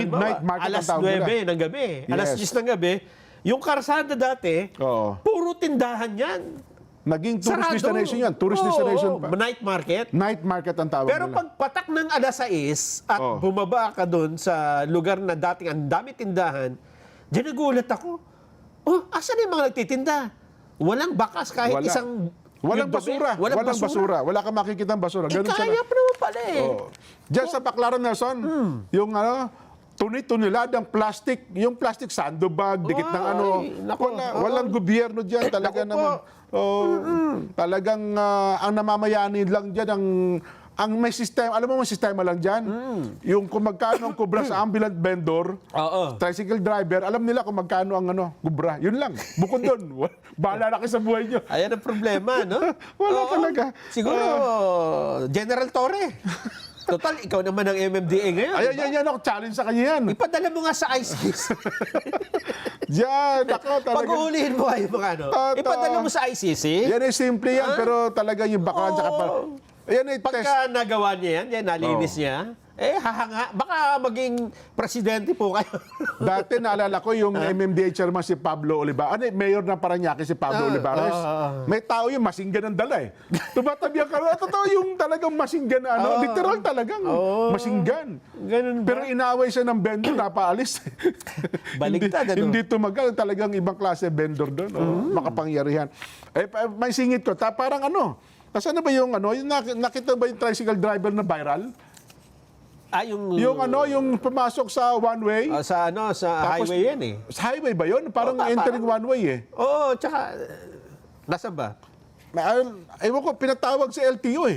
Midnight market alas ang tawag 9 nila. ng gabi, alas Yes. 10 ng gabi, yung karsada dati, Oo. puro tindahan yan. Naging tourist Sarado. destination yan. Tourist Oo, destination pa. night market. Night market ang tawag Pero nila. pag patak ng alas 6 at Oh. bumaba ka doon sa lugar na dating ang dami tindahan, diyan nagulat ako. Oh, asan yung mga nagtitinda? Walang bakas kahit Wala. isang... Walang yung gabi, basura. Walang basura. Wala kang makikita ng basura. Ganun kaya sila. pa naman pala eh. Oh. Diyan sa Baclaran, Nelson, yung tuni-tuniladang plastic, yung plastic sandbag, dikit ng Ay, ano. nako. Walang gobyerno diyan talaga Nako naman. Talagang ang namamayani lang diyan ang may sistema, alam mo may sistema lang diyan. Yung kung magkano ang kubra sa ambulant vendor, Oo. tricycle driver, alam nila kung magkano ang kubra. Yun lang. Bukod doon, bahala na kayo sa buhay nyo. Ayan ang problema, no? Wala Oo. talaga. Siguro, General Torre. Total, ikaw naman ang MMDA ngayon. Ayan, ako challenge sa kanya yan. Ipadala mo nga sa ICC. Diyan, ako talaga. Pag-uulihin mo ay mga ano. Ipadala mo sa ICC. Yan ay simple yan, pero talaga yung baka tsaka pa. Ayan ay test. Pagka nagawa niya yan, nalinis niya, hahanga. Baka maging presidente po kayo. Dati naalala ko yung MMDA chairman si Pablo Olivares. Mayor ng Parañaque si Pablo Olivares. May tao yung masinggan ang dala eh. Tumatabi ang karo. Totoo yung talagang masinggan na ano. Literal talagang masinggan. Ganun ba? Pero inaway siya ng vendor, napaalis. Baligtad, ano? Hindi tumagal. Talagang ibang klase vendor doon. Makapangyarihan. May singit ko. Parang ano. Nasaan na ba yung ano? Yung nakita ba yung tricycle driver na viral? Yung pumasok sa one way. Sa Tapos, highway yan eh. Sa highway ba yun? Parang entering one way eh. Oo, tsaka, nasa ba? Ewan ko, pinatawag sa LTO eh.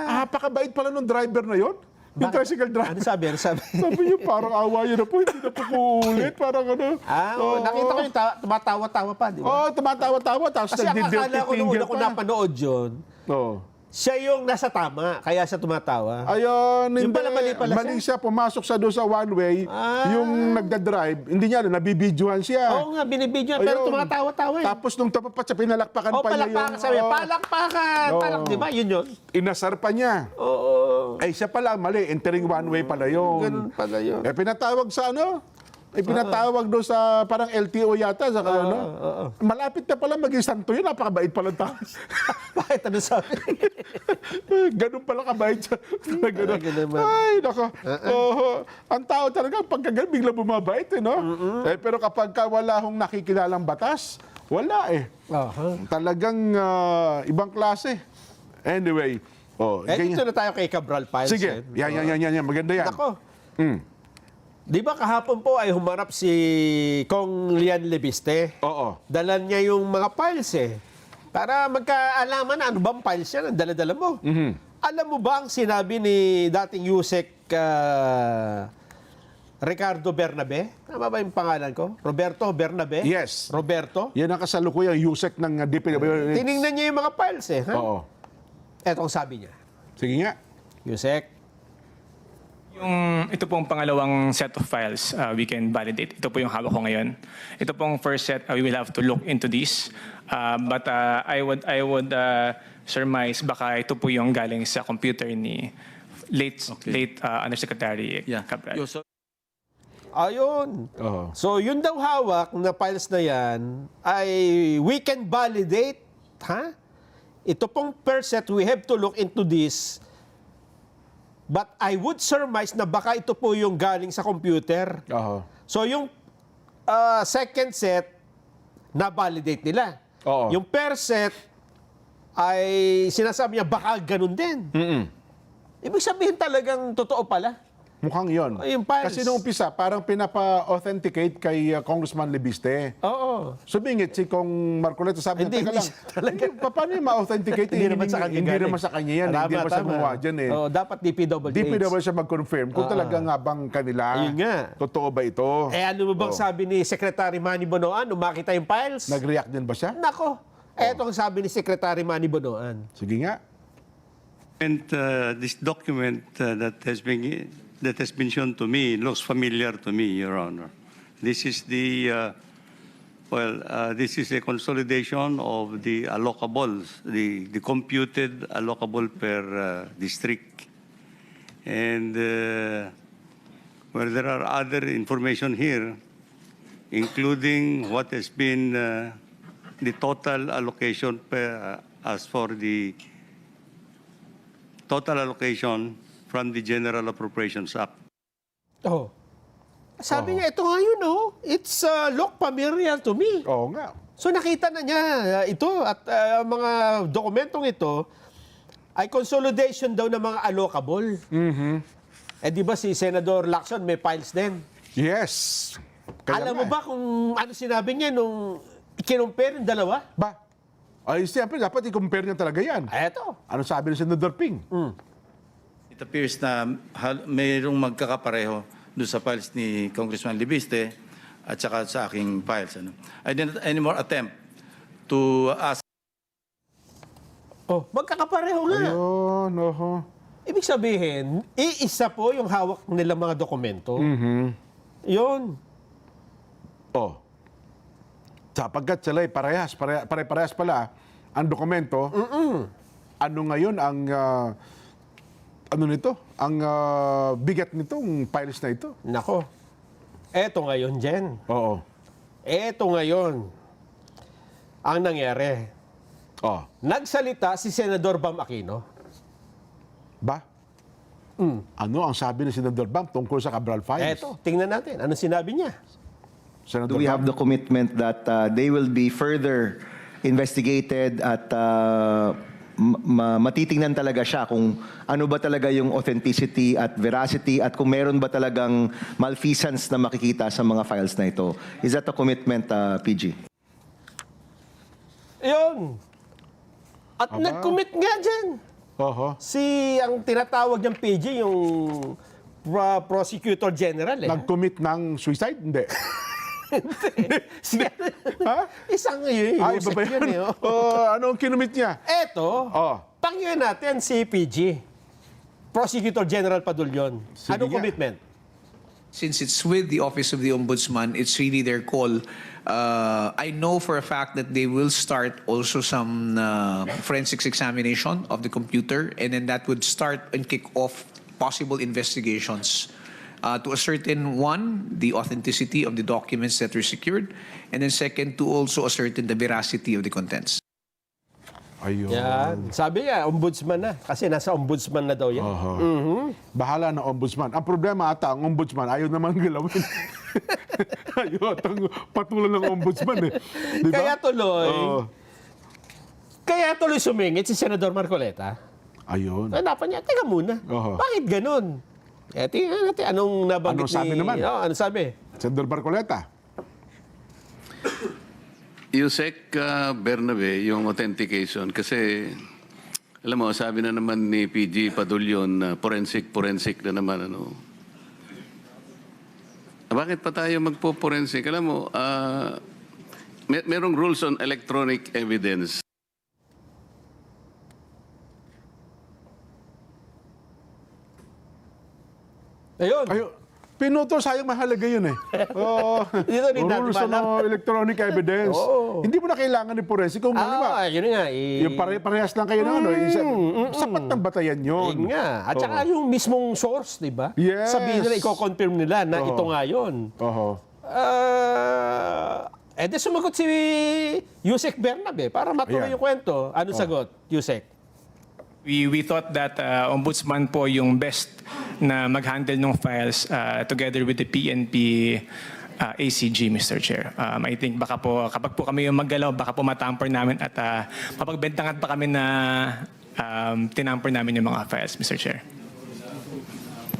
Napakabait pala nung driver na yun. Yung tricycle driver. Ano sabi? Sabi niyo, parang awa yun na po, hindi na po kulit. Parang ano. Nakita ko yung tumatawa-tawa pa, di ba? Oo, tumatawa-tawa. Tapos Kasi ang akala ko nung una ko napanood yun, siya yung nasa tama, kaya siya tumatawa. Ayun, Yung pala mali pala mali siya. Pumasok siya doon sa one way. Yung nagdadrive, hindi niya, nabibidyohan siya. Oo nga, binibidyo, pero Ayun. tumatawa-tawa eh. Tapos nung tapapat siya, pinalakpakan pa niya yung... palakpakan sabi, palakpakan, di ba? Yun yun. Inasar pa niya. Oo. Ay, siya pala, mali. Entering one way pala yun. Ganun pala yun. Pinatawag sa ano? Pinatawag doon sa parang LTO yata. Sa malapit na pala maging santo yun. Napakabait pala tao. Bakit ano sabi? Ganun pala kabait siya. Ganun. Ay, nako. Ang tao talaga, pagkagal, bigla bumabait. No? Pero kapag wala hong nakikilalang batas, wala eh. Talagang ibang klase. Anyway. Dito na tayo kay Cabral Files. Sige. Yan. Maganda yan. Ako. Di ba kahapon po ay humarap si Kong Lian Lebiste? Oo. Dala niya yung mga files eh. Para magkaalaman na ano bang files yan ang dala-dala mo. Alam mo ba ang sinabi ni dating Yusek Ricardo Bernabe? Tama ba yung pangalan ko? Roberto Bernabe? Yes. Roberto? Yan ang kasalukuyang Yusek ng DPWH. Tiningnan niya yung mga files eh. Ha? Oo. Etong sabi niya. Sige nga. Yusek, Ito pong pangalawang set of files we can validate. Ito po yung hawak ko ngayon. Ito pong first set, we will have to look into this. But I would surmise baka ito po yung galing sa computer ni late Undersecretary Cabral. ayun. So yun daw hawak na files na yan ay we can validate. Ha? Ito pong first set, we have to look into this. But I would surmise na baka ito po yung galing sa computer. So yung second set, na-validate nila. Yung first set, ay sinasabi niya baka ganun din. Ibig sabihin talagang totoo pala. Mukhang yun. Yung files. Kasi nung umpisa, parang pinapa-authenticate kay Congressman Lebiste. Oo. Sumingit si Kong Marcoleta, sabi niya, teka lang, talaga. paano yung ma-authenticate? Hindi naman sa kanya Hindi galing. naman sa kanya yan. Hindi naman sa gumawa dyan eh. Oo, dapat DPWH. DPWH siya mag-confirm kung talaga nga bang kanila. Ayun nga. Totoo ba ito? Ano mo bang sabi ni Secretary Manny Bonoan nung makita yung files? Nag-react din ba siya? Nako, etong sabi ni Secretary Manny Bonoan. Sige nga. And this document that has been shown to me looks familiar to me, Your Honor. This is this is a consolidation of the allocables, the computed allocable per district, and where there are other information here, including what has been the total allocation as for the total allocation from the General Appropriations Act. Oh. Sabi niya, ito nga yun, oh. It's look familiar to me. Oo nga. So nakita na niya ito at mga dokumentong ito ay consolidation daw ng mga allocable. Eh di ba si Senador Lacson may files din? Yes. Kaya Alam mo ba kung ano sinabi niya nung i-compare yung dalawa? Ba? Ay, siyempre, dapat i-compare niya talaga yan. Eto. Ano sabi ni Senador Ping? It appears na mayroong magkakapareho doon sa files ni Congressman Libiste at saka sa aking files. I didn't anymore attempt to ask. Oh, magkakapareho nga. Ayun, oho. Ibig sabihin, iisa po yung hawak nilang mga dokumento. Yun. Oh. Sapagkat sila pare-parehas pala ang dokumento. Ano ngayon ang ano nito? Ang bigat nitong files na ito? Nako. Eto ngayon, Jen. Oo. Eto ngayon ang nangyari. Oh. Nagsalita si Senador Bam Aquino. Ba? Ano ang sabi ni Senador Bam tungkol sa Cabral Files? Eto, tingnan natin. Ano sinabi niya? Senador Do we Bam? have the commitment that they will be further investigated at matitingnan talaga siya kung ano ba talaga yung authenticity at veracity at kung meron ba talagang malfeasance na makikita sa mga files na ito? Is that a commitment, PG? Yun. At nag-commit nga dyan. Oho. Ang tinatawag niyang PG, yung Prosecutor General. Nag-commit ng suicide? Hindi. Ha? Isang yun. Ay, iba ba yun? Ano ang kinumit niya? Eto, pakinggan natin si PG. Prosecutor General Padulyon. Anong nga. commitment? Since it's with the Office of the Ombudsman, it's really their call. I know for a fact that they will start also some forensics examination of the computer, and then that would start and kick off possible investigations to ascertain, one, the authenticity of the documents that were secured, and then second, to also ascertain the veracity of the contents. Ayun. Yan. Sabi niya, ombudsman na. Kasi nasa ombudsman na daw yan. Bahala ng ombudsman. Ang problema ata, ang ombudsman ayaw naman galawin. Ayaw atang patulan ng ombudsman eh. Diba? Kaya tuloy sumingit si Senador Marcoleta. Ayun. Dapat niya, teka muna. Bakit ganun? Tingnan natin anong nabanggit Anong sabi naman? Ano sabi? Senador Marcoleta. Yusek Bernabe, yung authentication, kasi alam mo, sabi na naman ni PG Padulyon, forensic na naman, ano. Bakit pa tayo magpo-forensic? Alam mo, merong rules on electronic evidence. Ayun. Pinutol, sayang mahalaga yun eh. Dito rin natin Rules on electronic evidence. Hindi mo na kailangan ni forensic. Kung yun nga. Yung parehas lang kayo na ano. Sapat ng batayan yun. Yun nga. At saka yung mismong source, di ba? Yes. Sabihin nila, i-confirm nila na ito nga yun. Di sumagot si Yusek Bernabe para matuloy yung kwento. Ano sagot, Yusek? We thought that ombudsman po yung best na mag-handle ng files together with the PNP ACG, Mr. Chair. I think baka po, kapag po kami yung maggalaw, baka po matamper namin at mapagbentangan pa kami na tinamper namin yung mga files, Mr. Chair.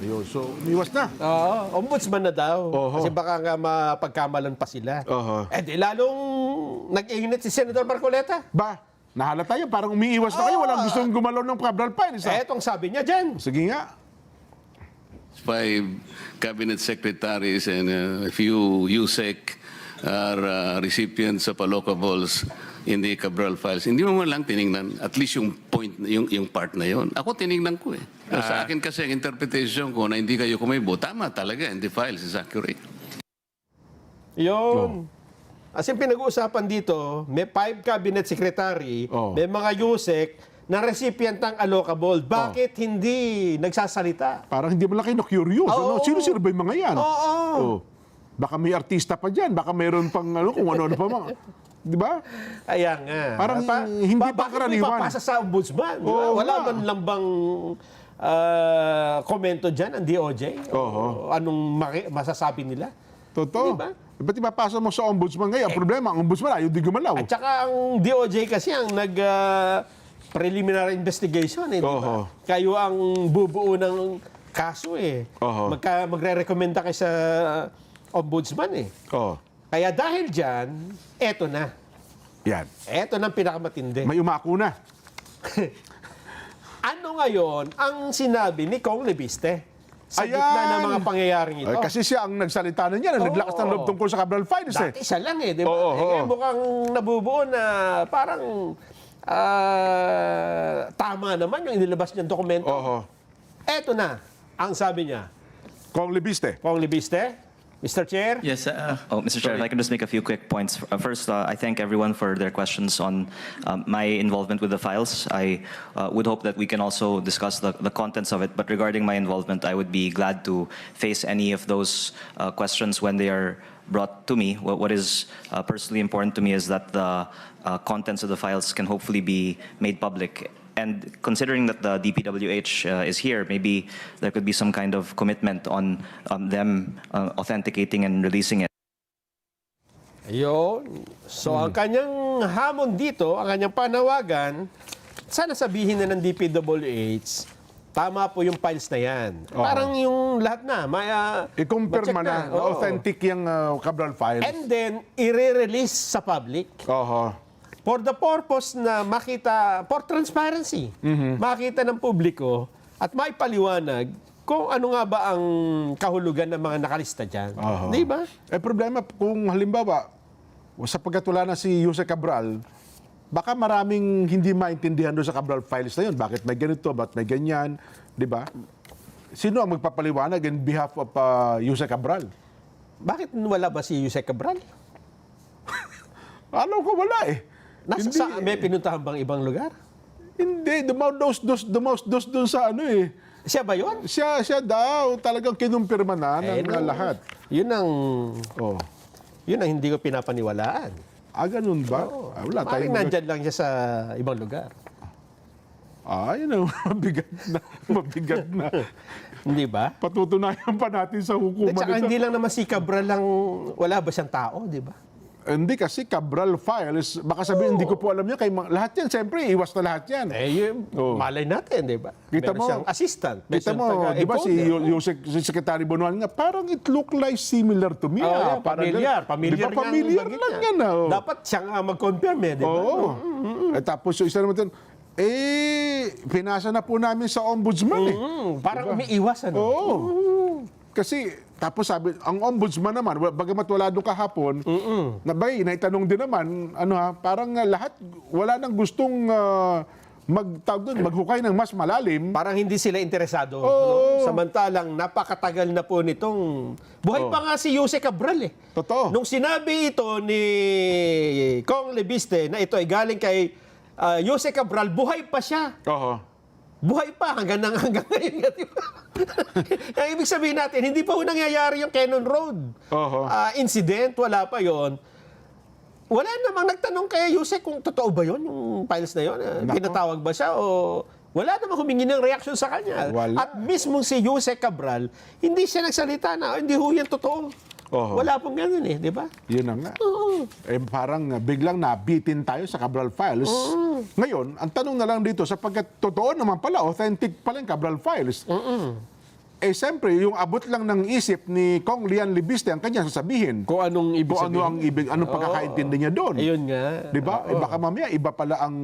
Ayun, so umiwas na. Ombudsman na daw. Kasi baka nga mapagkamalan pa sila. Di lalong nag-init si Senador Marcoleta. Nahalata tayo, parang umiiwas na kayo. Walang gustong gumalaw ng Cabral Files. Etong sabi niya dyan. Sige nga. 5 cabinet secretaries and a few USEC are recipients of allocables. in the Cabral files, hindi mo man lang tiningnan at least yung point, yung part na yon. Ako tiningnan ko eh. Sa akin kasi ang interpretation ko na hindi kayo kumibo, tama talaga, and the files is accurate. Yun. As in, pinag-uusapan dito, may 5 cabinet secretary, may mga USEC na recipient ng allocable. Bakit hindi nagsasalita? Parang hindi mo lang kayo curious. Ano? Sino ba yung mga yan? Baka may artista pa dyan. Baka mayroon pang kung ano-ano pa mga. Di ba? Ayan nga. Parang hindi pa karaniwan. Bakit papasa sa ombudsman? Wala man lang bang komento dyan ang DOJ? Anong masasabi nila? Totoo. Diba? Ba't ipapasa mo sa ombudsman ngayon? Ang problema, ang ombudsman ayaw di gumalaw. At saka ang DOJ kasi ang preliminary investigation. Diba? Kayo ang bubuo ng kaso eh. Magre-recommenda kayo sa ombudsman eh. Kaya dahil dyan, eto na. Yan. Eto na ang pinakamatindi. May umako na. Ano ngayon ang sinabi ni Kong Lebiste sa gitna ng mga pangyayaring ito? Kasi siya ang nagsalita na niya, naglakas ng loob tungkol sa Cabral Files. Dati siya lang eh, di ba? Mukhang nabubuo na parang tama naman yung inilabas niyang dokumento. Eto na, ang sabi niya. Kong Lebiste. Kong Lebiste. Mr. Chair? Yes, Mr. Chair, if I can just make a few quick points. First, I thank everyone for their questions on my involvement with the files. I would hope that we can also discuss the contents of it, but regarding my involvement, I would be glad to face any of those questions when they are brought to me. What is personally important to me is that the contents of the files can hopefully be made public. And considering that the DPWH is here, maybe there could be some kind of commitment on them authenticating and releasing it. Ayun. So ang kanyang hamon dito, ang kanyang panawagan, sana sabihin na ng DPWH, tama po yung files na yan. Parang yung lahat na. I-confirm na authentic yung Cabral Files. And then, i-release sa public. For the purpose na makita, for transparency, makita ng publiko at maipaliwanag kung ano nga ba ang kahulugan ng mga nakalista dyan. Di ba? Problema, kung halimbawa, sapagkat wala na si Jose Cabral, baka maraming hindi maintindihan doon sa Cabral Files na yun. Bakit may ganito, bakit may ganyan, di ba? Sino ang magpapaliwanag in behalf of Jose Cabral? Bakit wala ba si Jose Cabral? Alam ko wala eh. May pinuntahan bang ibang lugar? Hindi. Dumaos doon sa ano eh. Siya ba yun? Siya daw. Talagang kinumpirma na ng lahat. Yun ang hindi ko pinapaniwalaan. Ganun ba? Wala tayong nandyan lang siya sa ibang lugar. Yun ang mabigat na. Hindi ba? Patutunayan pa natin sa hukuman At saka ito. hindi lang naman si Cabral lang, wala ba siyang tao, di ba? Hindi kasi Cabral Files, baka sabihin hindi ko po alam yan. Lahat yan, siyempre, iwas na lahat yan. Malay natin, di ba? Kita mo, siyang assistant. Kita mo, di ba si Secretary Bonual nga, parang it look like similar to me. Familiar lang yan. Dapat siyang mag-confirm di ba? Tapos yung isa naman, pinasa na po namin sa ombudsman Parang umiiwas, ano? Kasi, tapos sabi, ang ombudsman naman, bagamat wala doon kahapon, naitanong din naman, parang lahat, wala nang gustong maghukay ng mas malalim. Parang hindi sila interesado. Samantalang napakatagal na po nitong... Buhay pa nga si Jose Cabral eh. Totoo. Nung sinabi ito ni Kong Lebiste na ito ay galing kay Jose Cabral, buhay pa siya. Buhay pa hanggang ngayon. Ang ibig sabihin natin, hindi pa nangyayari yung Cannon Road incident, wala pa yon. Wala namang nagtanong kay Jose kung totoo ba yon yung files na yon. Pinatawag ba siya o wala namang humingi ng reaksyon sa kanya. At mismo si Jose Cabral, hindi siya nagsalita na hindi ho yan totoo. Wala pong ganun di ba? Yun na nga. Parang biglang nabitin tayo sa Cabral Files. Ngayon, ang tanong na lang dito, sapagkat totoo naman pala, authentic pala yung Cabral Files. siyempre, yung abot lang ng isip ni Kong Lian Libiste ang kanya sasabihin. Kung anong ibig Kung ano sabihin. ang ibig, anong pagkakaintindi niya doon. Ayun nga. Di ba? Baka mamaya, iba pala ang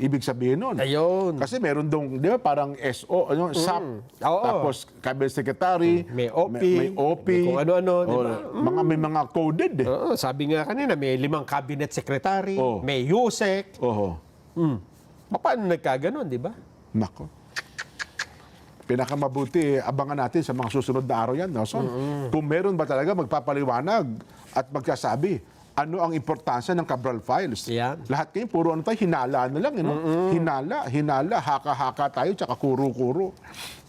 ibig sabihin nun. Ayun. Kasi meron dong, di ba, parang SO, SAP, Oo. tapos Cabinet Secretary, May OP. may OP, may kung ano-ano, di ba? may mga coded eh. Oo, sabi nga kanina, may 5 cabinet secretary, Oo. may USEC. Oho. Paano nagkaganon, di ba? Nako. Pinakamabuti, abangan natin sa mga susunod na araw yan, Nelson. Kung meron ba talaga magpapaliwanag at magsasabi, ano ang importansya ng Cabral Files. Yan. Lahat kayo, puro ano tayo, hinala na lang. Hinala, haka-haka tayo, tsaka kuro-kuro.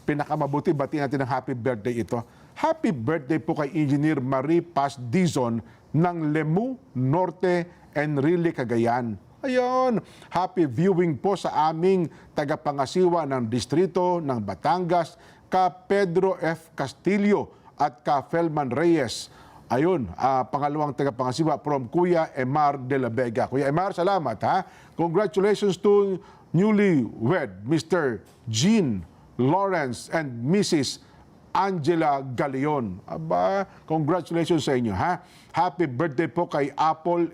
Pinakamabuti, bati natin ng happy birthday ito. Happy birthday po kay Engineer Marie Paz Dizon ng Lemu, Norte, Enrile, Cagayan. Ayun, happy viewing po sa aming tagapangasiwa ng distrito ng Batangas, ka Pedro F. Castillo at ka Felman Reyes. Ayun, pangalawang tagapangasiwa from Kuya Emar de la Vega. Kuya Emar, salamat ha. Congratulations to newlywed Mr. Jean Lawrence and Mrs. Angela Galeon. Aba, congratulations sa inyo ha. Happy birthday po kay Apple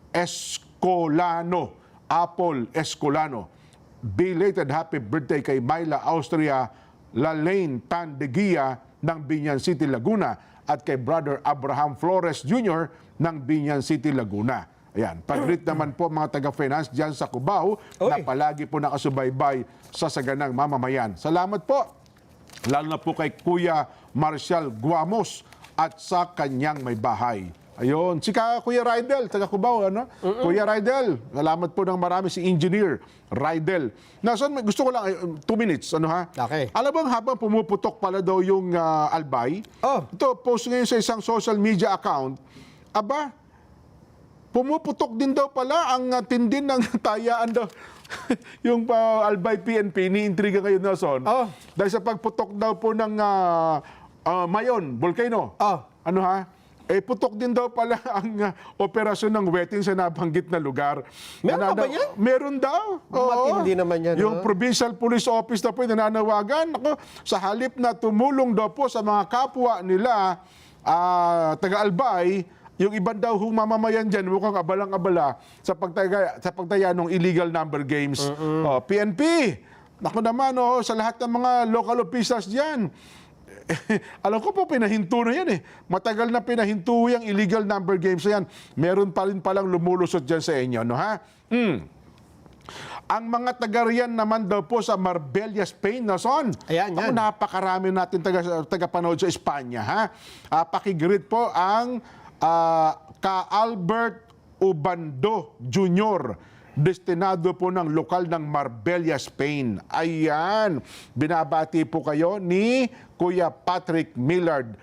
Escolano. Apple Escolano. Belated happy birthday kay Myla Austria Lalaine Tandeguia ng Binyan City, Laguna at kay Brother Abraham Flores Jr. ng Binyan City, Laguna. Ayan, pag-greet naman po mga taga-finance dyan sa Cubao na palagi po nakasubaybay sa saganang mamamayan. Salamat po, lalo na po kay Kuya Marcial Guamos at sa kanyang may bahay. Ayun, si Kuya Rydel, taga Cubao, ano? Kuya Rydel, salamat po ng marami si Engineer Rydel. Nason, gusto ko lang, 2 minutes, ano ha? Okay. Alam mo, habang pumuputok pala daw yung albay, ito, post ngayon sa isang social media account, aba, pumuputok din daw pala ang tindin ng tayaan daw. Yung albay PNP, ni-intriga ngayon, Nason. Dahil sa pagputok daw po ng Mayon, volcano. Ano ha? Putok din daw pala ang operasyon ng wetting sa nabanggit na lugar. Meron ba yan? Meron daw. Matindi naman yan. Yung Provincial Police Office na po yung nananawagan. Ako, sa halip na tumulong daw po sa mga kapwa nila, taga-albay, yung ibang daw mamamayan dyan, mukhang abalang-abala sa pagtaya ng illegal number games. PNP, naku naman, sa lahat ng mga local officials dyan, alam ko po, pinahinto na yan eh. Matagal na pinahinto yung illegal number games na yan. Meron pa rin palang lumulusot dyan sa inyo, no ha? Ang mga taga-riyan naman daw po sa Marbella, Spain, Nason. Ayan, yan. Napakarami natin taga-panood sa Espanya, ha? Pakigreet po ang ka Albert Ubando Jr., destinado po ng lokal ng Marbella, Spain. Ayan, binabati po kayo ni Kuya Patrick Millard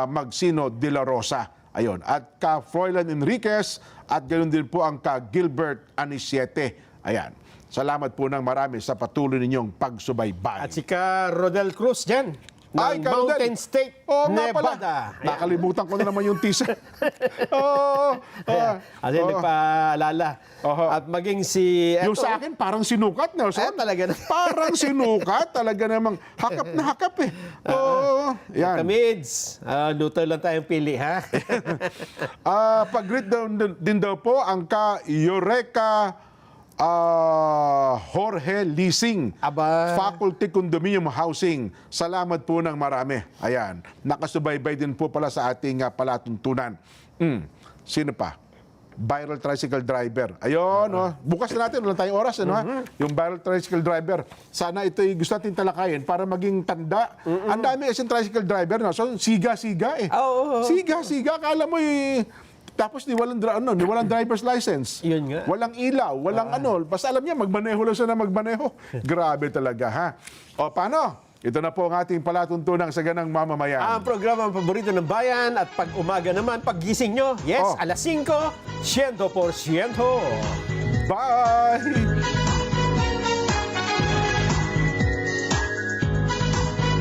Magsino de la Rosa. Ayun, at ka Froilan Enriquez at ganoon din po ang ka Gilbert Anisiete. Ayan, salamat po ng marami sa patuloy ninyong pagsubaybay. At si ka Rodel Cruz dyan, ng Mountain State, Nevada. Nakalimutan ko na naman yung teaser. Kasi nagpaalala. At maging si... Yung sa akin, parang sinukat, Nelson. Talaga na. Parang sinukat. Talaga namang hakap na hakap eh. Yan. Kamids, luto lang tayong pili, ha? Pag-greet din daw po ang ka Eureka Jorge Leasing, Faculty Condominium Housing. Salamat po ng marami. Ayan, nakasubaybay din po pala sa ating palatuntunan. Sino pa? Viral tricycle driver. Ayun, bukas na natin, wala tayong oras, ano, ha? Yung viral tricycle driver. Sana ito'y gusto natin talakayin para maging tanda. Ang dami kasing tricycle driver, no? So, siga-siga eh. Siga-siga, akala mo tapos walang driver's license. Yun nga. Walang ilaw, walang basta alam niya, magmaneho lang siya na magmaneho. Grabe talaga, ha? O, paano? Ito na po ang ating palatuntunang saganang mamamayan. Ang programa ang paborito ng bayan at pag umaga naman, pag gising nyo, alas 5, 100%. Bye!